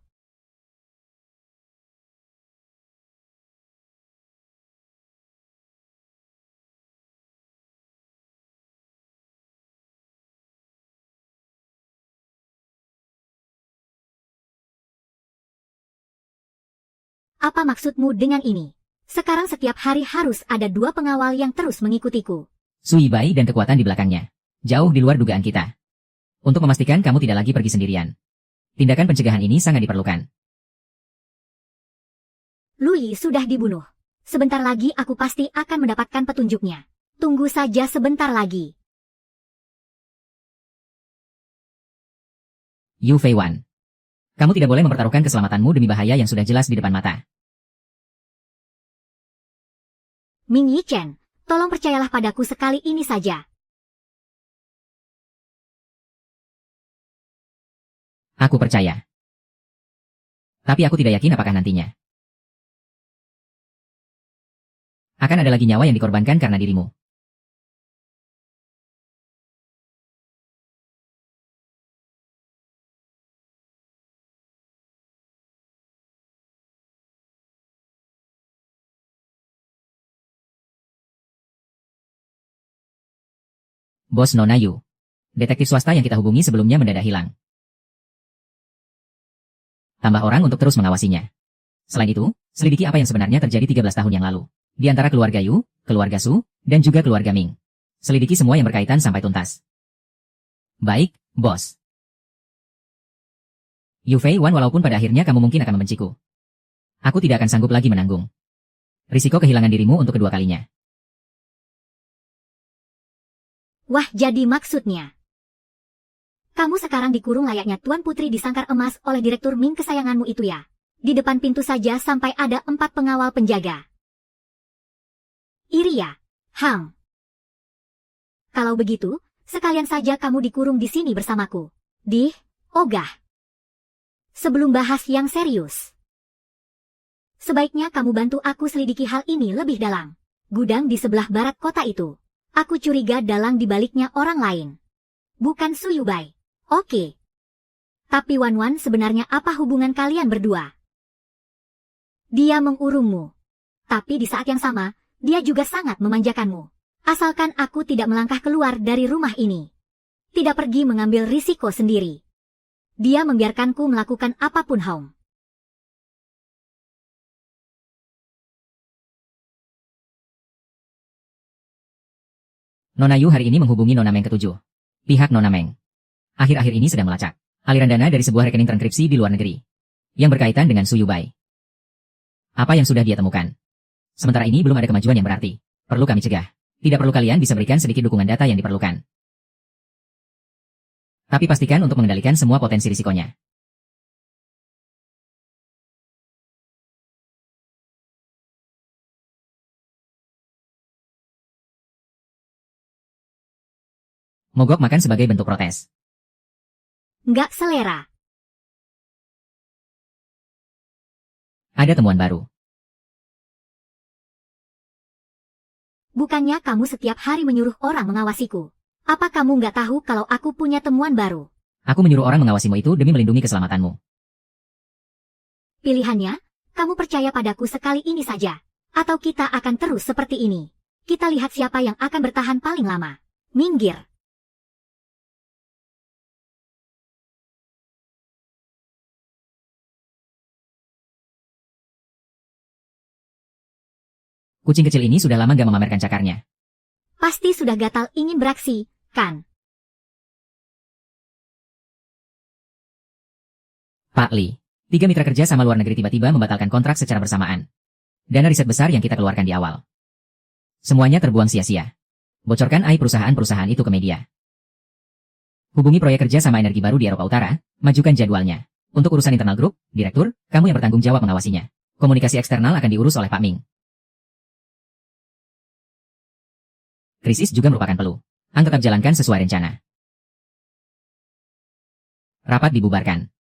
Apa maksudmu dengan ini? Sekarang setiap hari harus ada 2 pengawal yang terus mengikutiku. Sui Bai dan kekuatan di belakangnya. Jauh di luar dugaan kita. Untuk memastikan kamu tidak lagi pergi sendirian. Tindakan pencegahan ini sangat diperlukan. Lu Yi sudah dibunuh. Sebentar lagi aku pasti akan mendapatkan petunjuknya. Tunggu saja sebentar lagi. Yu Fei Wan. Kamu tidak boleh mempertaruhkan keselamatanmu demi bahaya yang sudah jelas di depan mata. Ming Yi Chen, tolong percayalah padaku sekali ini saja. Aku percaya. Tapi aku tidak yakin apakah nantinya akan ada lagi nyawa yang dikorbankan karena dirimu. Bos Nona Yu. Detektif swasta yang kita hubungi sebelumnya mendadak hilang. Tambah orang untuk terus mengawasinya. Selain itu, selidiki apa yang sebenarnya terjadi 13 tahun yang lalu. Di antara keluarga Yu, keluarga Su, dan juga keluarga Ming. Selidiki semua yang berkaitan sampai tuntas. Baik, bos. Yu Fei Wan, walaupun pada akhirnya kamu mungkin akan membenciku. Aku tidak akan sanggup lagi menanggung risiko kehilangan dirimu untuk kedua kalinya. Wah, jadi maksudnya. Kamu sekarang dikurung layaknya Tuan Putri di sangkar emas oleh Direktur Ming kesayanganmu itu ya. Di depan pintu saja sampai ada 4 pengawal penjaga. Iri ya, Hang. Kalau begitu, sekalian saja kamu dikurung di sini bersamaku. Ogah. Sebelum bahas yang serius, sebaiknya kamu bantu aku selidiki hal ini lebih dalam. Gudang di sebelah barat kota itu. Aku curiga dalang di baliknya orang lain. Bukan Su Yubai. Oke. Tapi Wan Wan, sebenarnya apa hubungan kalian berdua? Dia mengurungmu. Tapi di saat yang sama, dia juga sangat memanjakanmu. Asalkan aku tidak melangkah keluar dari rumah ini. Tidak pergi mengambil risiko sendiri. Dia membiarkanku melakukan apapun Hong. Nona Yu hari ini menghubungi Nona Meng ke-7. Pihak Nona Meng akhir-akhir ini sedang melacak aliran dana dari sebuah rekening transkripsi di luar negeri yang berkaitan dengan Su Yubai. Apa yang sudah dia temukan? Sementara ini belum ada kemajuan yang berarti. Perlu kami cegah. Tidak perlu kalian bisa berikan sedikit dukungan data yang diperlukan. Tapi pastikan untuk mengendalikan semua potensi risikonya. Mogok makan sebagai bentuk protes. Nggak selera. Ada temuan baru. Bukannya kamu setiap hari menyuruh orang mengawasiku. Apa kamu nggak tahu kalau aku punya temuan baru? Aku menyuruh orang mengawasimu itu demi melindungi keselamatanmu. Pilihannya, kamu percaya padaku sekali ini saja. Atau kita akan terus seperti ini. Kita lihat siapa yang akan bertahan paling lama. Minggir. Kucing kecil ini sudah lama gak memamerkan cakarnya. Pasti sudah gatal ingin beraksi, kan? Pak Li, 3 mitra kerja sama luar negeri tiba-tiba membatalkan kontrak secara bersamaan. Dana riset besar yang kita keluarkan di awal. Semuanya terbuang sia-sia. Bocorkan aib perusahaan-perusahaan itu ke media. Hubungi proyek kerja sama energi baru di Eropa Utara, majukan jadwalnya. Untuk urusan internal grup, direktur, kamu yang bertanggung jawab mengawasinya. Komunikasi eksternal akan diurus oleh Pak Ming. Krisis juga merupakan peluang. Ang tetap jalankan sesuai rencana. Rapat dibubarkan.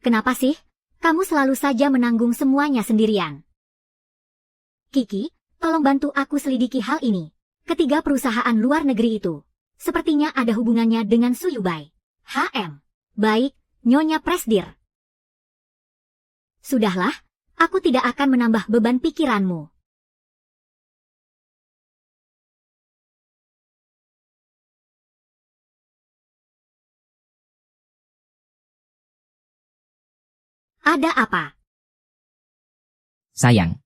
Kenapa sih? Kamu selalu saja menanggung semuanya sendirian. Kiki, tolong bantu aku selidiki hal ini. Ketiga perusahaan luar negeri itu sepertinya ada hubungannya dengan Suyubai. HM. Baik, Nyonya Presdir. Sudahlah, aku tidak akan menambah beban pikiranmu. Ada apa? Sayang.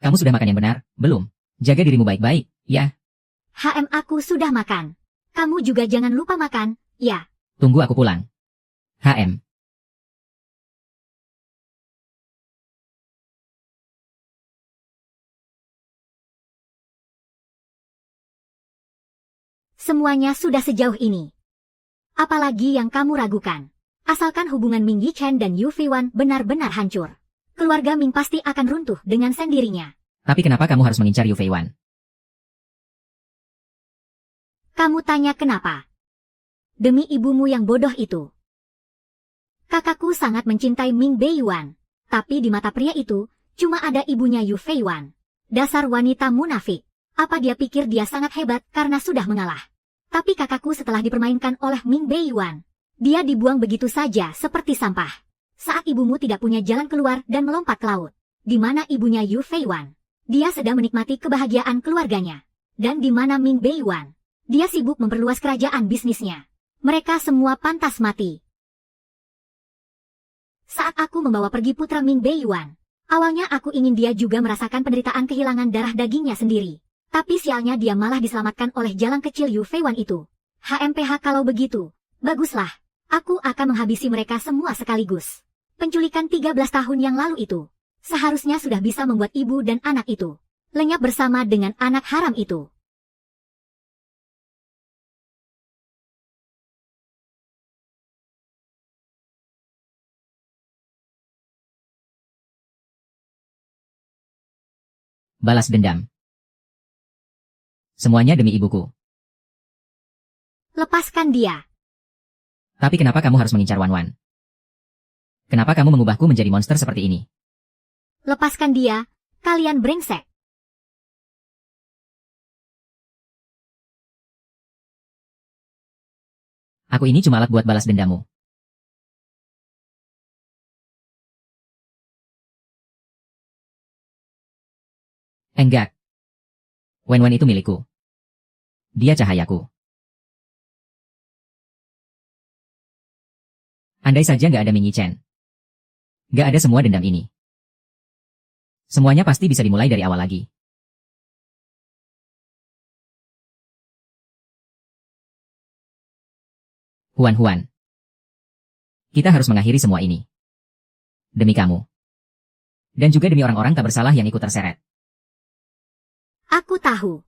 Kamu sudah makan yang benar, belum? Jaga dirimu baik-baik, ya. HM aku sudah makan. Kamu juga jangan lupa makan, ya. Tunggu aku pulang. HM. Semuanya sudah sejauh ini. Apalagi yang kamu ragukan? Asalkan hubungan Ming Yichen dan Yu Feiwan benar-benar hancur. Keluarga Ming pasti akan runtuh dengan sendirinya. Tapi kenapa kamu harus mengincar Yu Feiwan? Kamu tanya kenapa? Demi ibumu yang bodoh itu. Kakakku sangat mencintai Ming Beiyuan. Tapi di mata pria itu, cuma ada ibunya Yu Feiwan. Dasar wanita munafik. Apa dia pikir dia sangat hebat karena sudah mengalah? Tapi kakakku setelah dipermainkan oleh Ming Beiyuan, dia dibuang begitu saja seperti sampah. Saat ibumu tidak punya jalan keluar dan melompat ke laut. Di mana ibunya Yu Feiwan? Dia sedang menikmati kebahagiaan keluarganya. Dan di mana Ming Beiyuan? Dia sibuk memperluas kerajaan bisnisnya. Mereka semua pantas mati. Saat aku membawa pergi putra Ming Beiyuan, awalnya aku ingin dia juga merasakan penderitaan kehilangan darah dagingnya sendiri. Tapi sialnya dia malah diselamatkan oleh jalan kecil Yu Feiwan itu. HMPH kalau begitu, baguslah. Aku akan menghabisi mereka semua sekaligus. Penculikan 13 tahun yang lalu itu seharusnya sudah bisa membuat ibu dan anak itu lenyap bersama dengan anak haram itu. Balas dendam. Semuanya demi ibuku. Lepaskan dia. Tapi kenapa kamu harus mengincar Wan Wan? Kenapa kamu mengubahku menjadi monster seperti ini? Lepaskan dia, kalian brengsek. Aku ini cuma alat buat balas dendammu. Enggak. Wan Wan itu milikku. Dia cahayaku. Andai saja nggak ada Ming Yichen, nggak ada semua dendam ini. Semuanya pasti bisa dimulai dari awal lagi. Huan, kita harus mengakhiri semua ini. Demi kamu. Dan juga demi orang-orang tak bersalah yang ikut terseret. Aku tahu.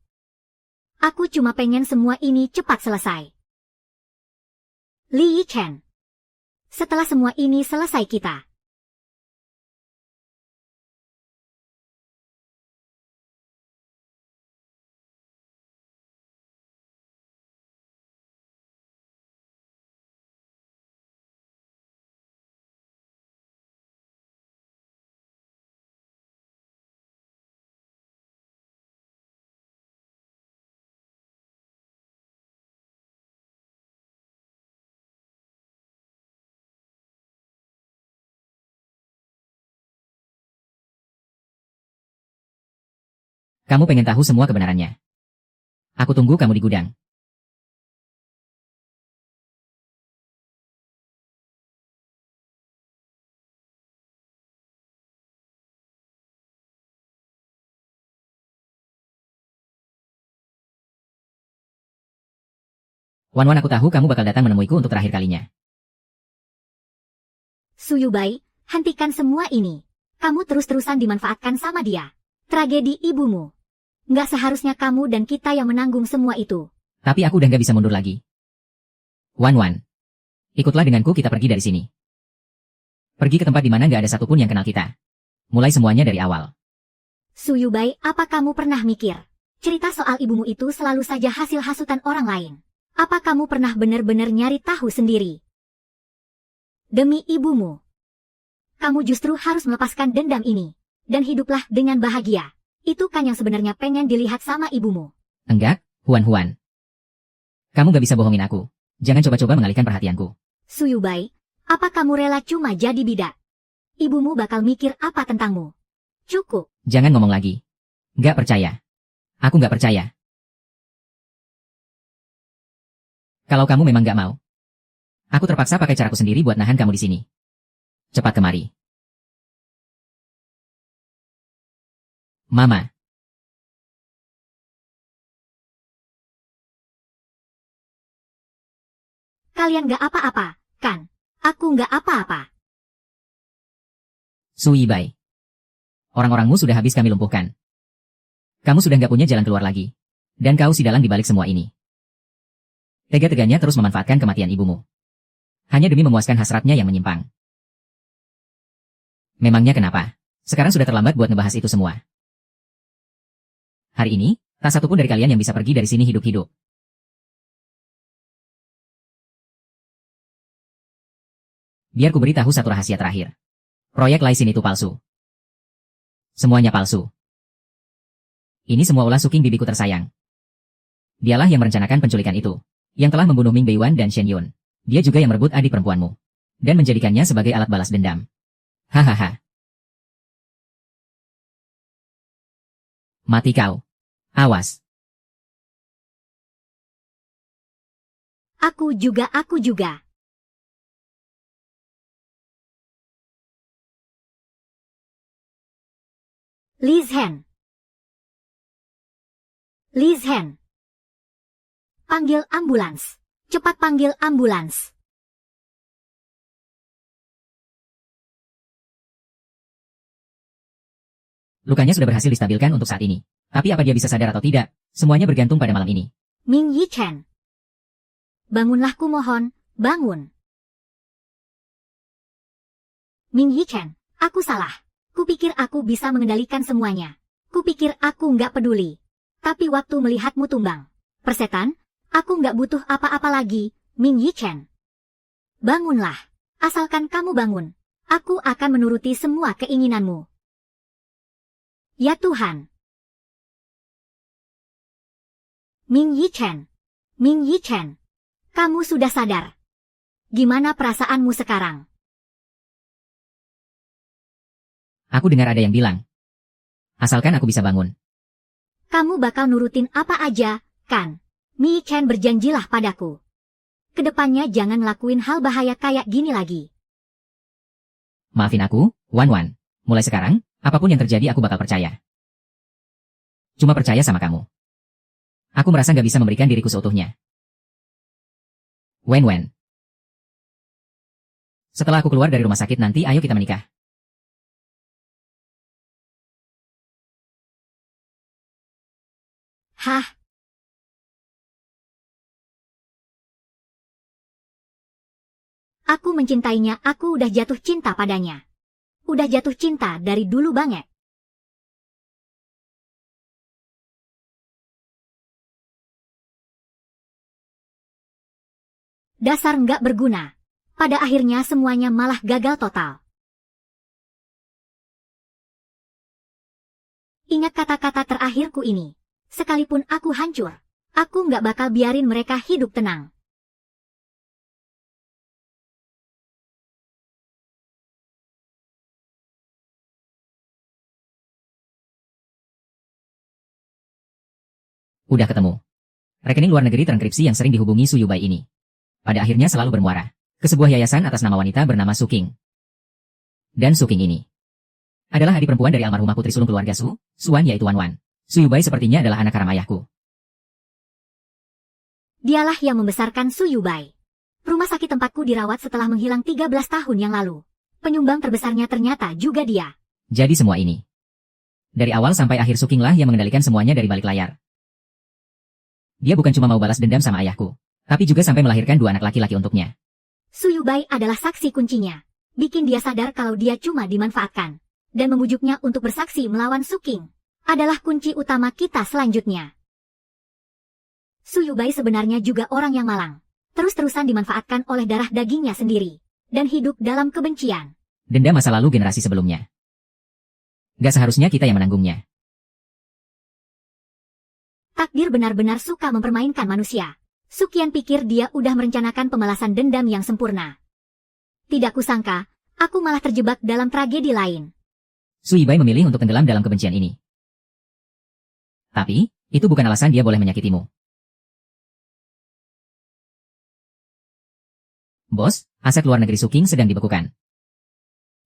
Aku cuma pengen semua ini cepat selesai. Li Yichen. Setelah semua ini selesai kita. Kamu pengen tahu semua kebenarannya. Aku tunggu kamu di gudang. Wan Wan, aku tahu kamu bakal datang menemuiku untuk terakhir kalinya. Suyubai, hentikan semua ini. Kamu terus-terusan dimanfaatkan sama dia. Tragedi ibumu. Nggak seharusnya kamu dan kita yang menanggung semua itu. Tapi aku udah nggak bisa mundur lagi. Wan, ikutlah denganku, kita pergi dari sini. Pergi ke tempat di mana nggak ada satupun yang kenal kita. Mulai semuanya dari awal. Su Yubai, apa kamu pernah mikir? Cerita soal ibumu itu selalu saja hasil hasutan orang lain. Apa kamu pernah benar-benar nyari tahu sendiri? Demi ibumu. Kamu justru harus melepaskan dendam ini. Dan hiduplah dengan bahagia. Itu kan yang sebenarnya pengen dilihat sama ibumu. Enggak, Huan. Kamu gak bisa bohongin aku. Jangan coba-coba mengalihkan perhatianku. Su Yubai, apa kamu rela cuma jadi bidak? Ibumu bakal mikir apa tentangmu? Cukup. Jangan ngomong lagi. Gak percaya. Aku gak percaya. Kalau kamu memang gak mau, aku terpaksa pakai caraku sendiri buat nahan kamu di sini. Cepat kemari. Mama. Kalian gak apa-apa, kan? Aku gak apa-apa. Su Yibai. Orang-orangmu sudah habis kami lumpuhkan. Kamu sudah gak punya jalan keluar lagi. Dan kau si dalang di balik semua ini. Tega-teganya terus memanfaatkan kematian ibumu. Hanya demi memuaskan hasratnya yang menyimpang. Memangnya kenapa? Sekarang sudah terlambat buat ngebahas itu semua. Hari ini, tak satupun dari kalian yang bisa pergi dari sini hidup-hidup. Biar ku beritahu satu rahasia terakhir. Proyek Laisin itu palsu. Semuanya palsu. Ini semua ulah Suking, bibiku tersayang. Dialah yang merencanakan penculikan itu. Yang telah membunuh Ming Beiwan dan Shen Yun. Dia juga yang merebut adik perempuanmu. Dan menjadikannya sebagai alat balas dendam. Hahaha. Mati kau. Awas. Aku juga. Li Zhen. Panggil ambulans. Cepat panggil ambulans. Lukanya sudah berhasil distabilkan untuk saat ini. Tapi apa dia bisa sadar atau tidak, semuanya bergantung pada malam ini. Ming Yichen. Bangunlah, ku mohon, bangun. Ming Yichen, aku salah. Kupikir aku bisa mengendalikan semuanya. Kupikir aku nggak peduli. Tapi waktu melihatmu tumbang, persetan, aku nggak butuh apa-apa lagi, Ming Yichen. Bangunlah. Asalkan kamu bangun, aku akan menuruti semua keinginanmu. Ya Tuhan. Ming Yichen, kamu sudah sadar. Gimana perasaanmu sekarang? Aku dengar ada yang bilang, asalkan aku bisa bangun. Kamu bakal nurutin apa aja, kan? Mi Chen, berjanjilah padaku. Kedepannya jangan lakuin hal bahaya kayak gini lagi. Maafin aku, Wan. Mulai sekarang, apapun yang terjadi aku bakal percaya. Cuma percaya sama kamu. Aku merasa gak bisa memberikan diriku seutuhnya. Wen. Setelah aku keluar dari rumah sakit nanti, ayo kita menikah. Hah? Aku mencintainya, aku udah jatuh cinta padanya. Udah jatuh cinta dari dulu banget. Dasar nggak berguna. Pada akhirnya semuanya malah gagal total. Ingat kata-kata terakhirku ini. Sekalipun aku hancur, aku nggak bakal biarin mereka hidup tenang. Udah ketemu. Rekening luar negeri terenkripsi yang sering dihubungi Su Yubai ini. Pada akhirnya selalu bermuara ke sebuah yayasan atas nama wanita bernama Suking. Dan Suking ini adalah adik perempuan dari almarhumah putri sulung keluarga Suan, yaitu Wan. Su Yubai sepertinya adalah anak haram ayahku. Dialah yang membesarkan Su Yubai. Rumah sakit tempatku dirawat setelah menghilang 13 tahun yang lalu. Penyumbang terbesarnya ternyata juga dia. Jadi semua ini Dari awal sampai akhir Suking lah yang mengendalikan semuanya dari balik layar. Dia bukan cuma mau balas dendam sama ayahku, tapi juga sampai melahirkan 2 anak laki-laki untuknya. Su Yubai adalah saksi kuncinya. Bikin dia sadar kalau dia cuma dimanfaatkan. Dan memujuknya untuk bersaksi melawan Suking adalah kunci utama kita selanjutnya. Su Yubai sebenarnya juga orang yang malang. Terus-terusan dimanfaatkan oleh darah dagingnya sendiri. Dan hidup dalam kebencian. Dendam masa lalu generasi sebelumnya. Gak seharusnya kita yang menanggungnya. Takdir benar-benar suka mempermainkan manusia. Sukian pikir dia udah merencanakan pembalasan dendam yang sempurna. Tidak kusangka, aku malah terjebak dalam tragedi lain. Su Yibai memilih untuk tenggelam dalam kebencian ini. Tapi, itu bukan alasan dia boleh menyakitimu. Bos, aset luar negeri Suking sedang dibekukan.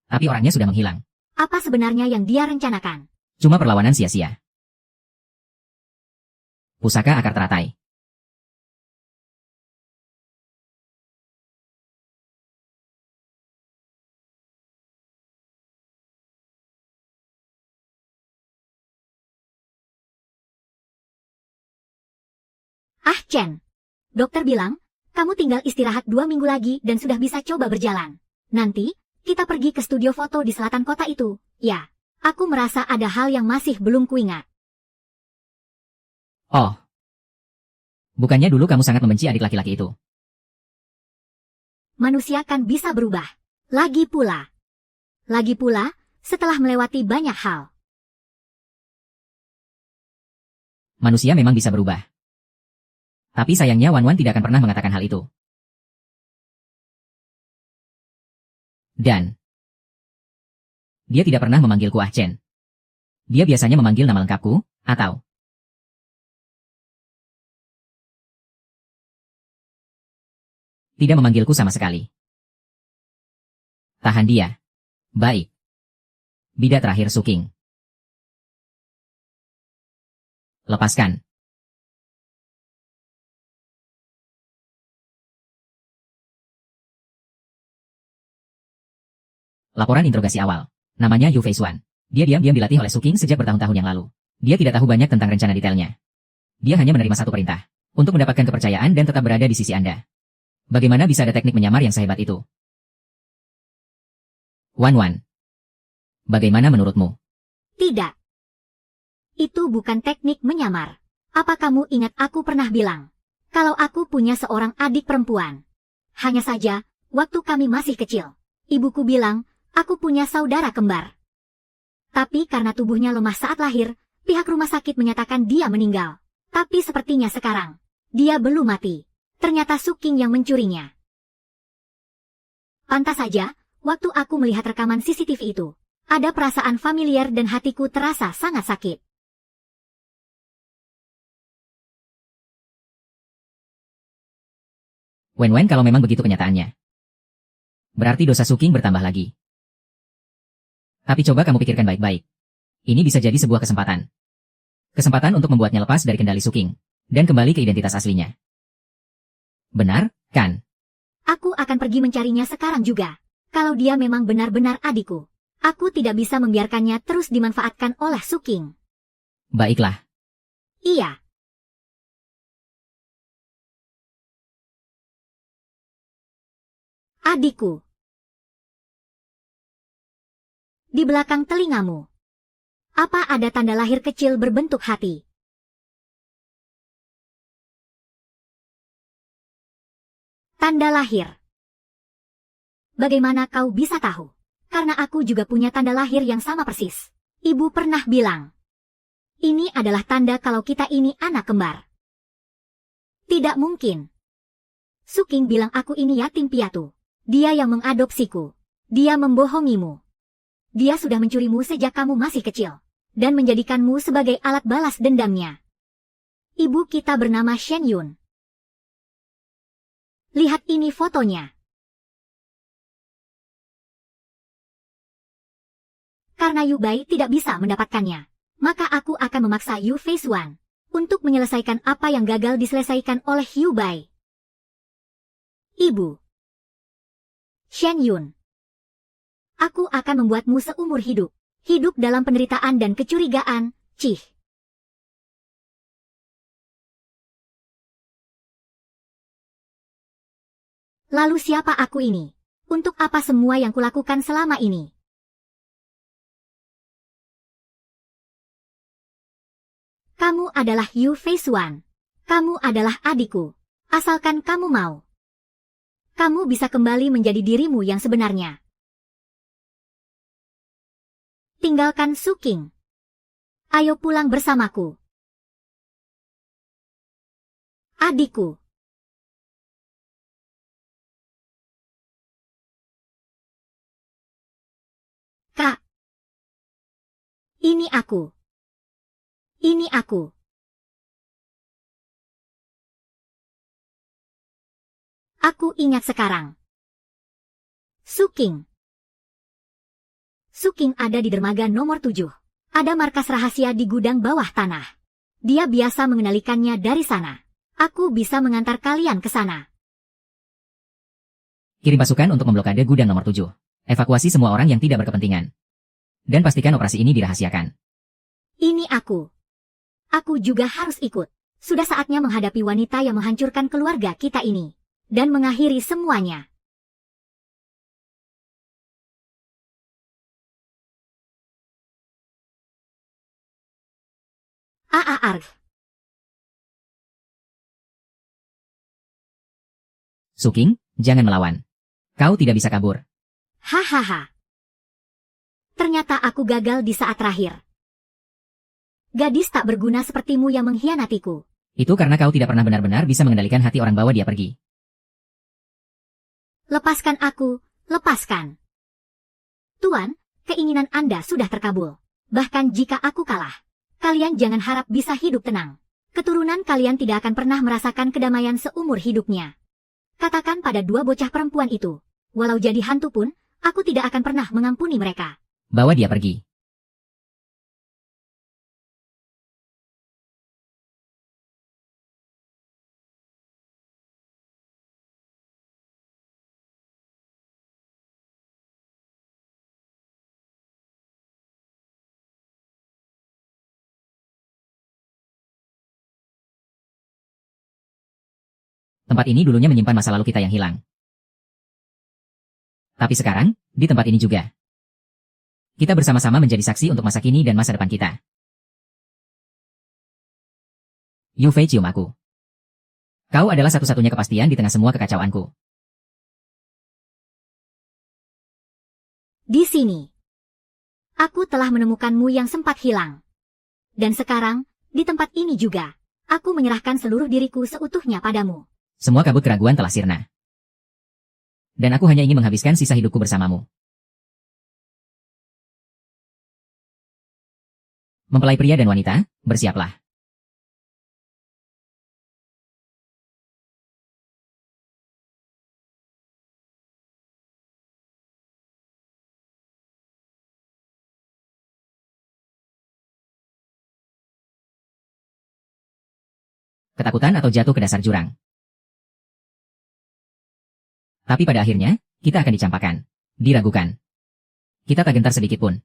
Tapi orangnya sudah menghilang. Apa sebenarnya yang dia rencanakan? Cuma perlawanan sia-sia. Pusaka akar teratai. Ah Chen, dokter bilang, kamu tinggal istirahat 2 minggu lagi dan sudah bisa coba berjalan. Nanti, kita pergi ke studio foto di selatan kota itu. Ya, aku merasa ada hal yang masih belum kuingat. Oh. Bukannya dulu kamu sangat membenci adik laki-laki itu? Manusia kan bisa berubah. Lagi pula, setelah melewati banyak hal. Manusia memang bisa berubah. Tapi sayangnya Wan tidak akan pernah mengatakan hal itu. Dan dia tidak pernah memanggilku Ah Chen. Dia biasanya memanggil nama lengkapku, atau tidak memanggilku sama sekali. Tahan dia. Baik. Bidat terakhir Suking. Lepaskan. Laporan interogasi awal. Namanya Yu Feisuan. Dia diam-diam dilatih oleh Suking sejak bertahun-tahun yang lalu. Dia tidak tahu banyak tentang rencana detailnya. Dia hanya menerima satu perintah. Untuk mendapatkan kepercayaan dan tetap berada di sisi Anda. Bagaimana bisa ada teknik menyamar yang sehebat itu? Wan. Bagaimana menurutmu? Tidak. Itu bukan teknik menyamar. Apa kamu ingat aku pernah bilang? Kalau aku punya seorang adik perempuan. Hanya saja, waktu kami masih kecil. Ibuku bilang, aku punya saudara kembar. Tapi karena tubuhnya lemah saat lahir, pihak rumah sakit menyatakan dia meninggal. Tapi sepertinya sekarang, dia belum mati. Ternyata Suking yang mencurinya. Pantas saja, waktu aku melihat rekaman CCTV itu, ada perasaan familiar dan hatiku terasa sangat sakit. Wen kalau memang begitu kenyataannya. Berarti dosa Suking bertambah lagi. Tapi coba kamu pikirkan baik-baik. Ini bisa jadi sebuah kesempatan. Kesempatan untuk membuatnya lepas dari kendali Suking. Dan kembali ke identitas aslinya. Benar, kan? Aku akan pergi mencarinya sekarang juga. Kalau dia memang benar-benar adikku. Aku tidak bisa membiarkannya terus dimanfaatkan oleh Suking. Baiklah. Iya. Adikku. Di belakang telingamu. Apa ada tanda lahir kecil berbentuk hati? Tanda lahir. Bagaimana kau bisa tahu? Karena aku juga punya tanda lahir yang sama persis. Ibu pernah bilang. Ini adalah tanda kalau kita ini anak kembar. Tidak mungkin. Suking bilang aku ini yatim piatu. Dia yang mengadopsiku. Dia membohongimu. Dia sudah mencurimu sejak kamu masih kecil. Dan menjadikanmu sebagai alat balas dendamnya. Ibu kita bernama Shen Yun. Lihat ini fotonya. Karena Yu Bai tidak bisa mendapatkannya, maka aku akan memaksa Yu Feisuan untuk menyelesaikan apa yang gagal diselesaikan oleh Yu Bai. Ibu. Shen Yun. Aku akan membuatmu seumur hidup Hidup dalam penderitaan dan kecurigaan, cih. Lalu siapa aku ini? Untuk apa semua yang kulakukan selama ini? Kamu adalah Yu Feisuan. Kamu adalah adikku. Asalkan kamu mau. Kamu bisa kembali menjadi dirimu yang sebenarnya. Tinggalkan Suking. Ayo pulang bersamaku. Adikku. Kak. Ini aku. Ini aku. Aku ingat sekarang. Suking. Suking ada di dermaga nomor 7. Ada markas rahasia di gudang bawah tanah. Dia biasa mengendalikannya dari sana. Aku bisa mengantar kalian ke sana. Kirim pasukan untuk memblokade gudang nomor 7. Evakuasi semua orang yang tidak berkepentingan. Dan pastikan operasi ini dirahasiakan. Ini aku. Aku juga harus ikut. Sudah saatnya menghadapi wanita yang menghancurkan keluarga kita ini. Dan mengakhiri semuanya. Aarg. Suking, jangan melawan. Kau tidak bisa kabur. Hahaha. Ternyata aku gagal di saat terakhir. Gadis tak berguna sepertimu yang mengkhianatiku. Itu karena kau tidak pernah benar-benar bisa mengendalikan hati orang, bawa dia pergi. Lepaskan aku, lepaskan. Tuan, keinginan Anda sudah terkabul. Bahkan jika aku kalah, kalian jangan harap bisa hidup tenang. Keturunan kalian tidak akan pernah merasakan kedamaian seumur hidupnya. Katakan pada dua bocah perempuan itu, walau jadi hantu pun, aku tidak akan pernah mengampuni mereka. Bawa dia pergi. Tempat ini dulunya menyimpan masa lalu kita yang hilang. Tapi sekarang, di tempat ini juga. Kita bersama-sama menjadi saksi untuk masa kini dan masa depan kita. Yu Fei cium aku. Kau adalah satu-satunya kepastian di tengah semua kekacauanku. Di sini. Aku telah menemukanmu yang sempat hilang. Dan sekarang, di tempat ini juga, aku menyerahkan seluruh diriku seutuhnya padamu. Semua kabut keraguan telah sirna. Dan aku hanya ingin menghabiskan sisa hidupku bersamamu. Mempelai pria dan wanita, bersiaplah. Ketakutan atau jatuh ke dasar jurang. Tapi pada akhirnya, kita akan dicampakkan. Diragukan. Kita tak gentar sedikit pun.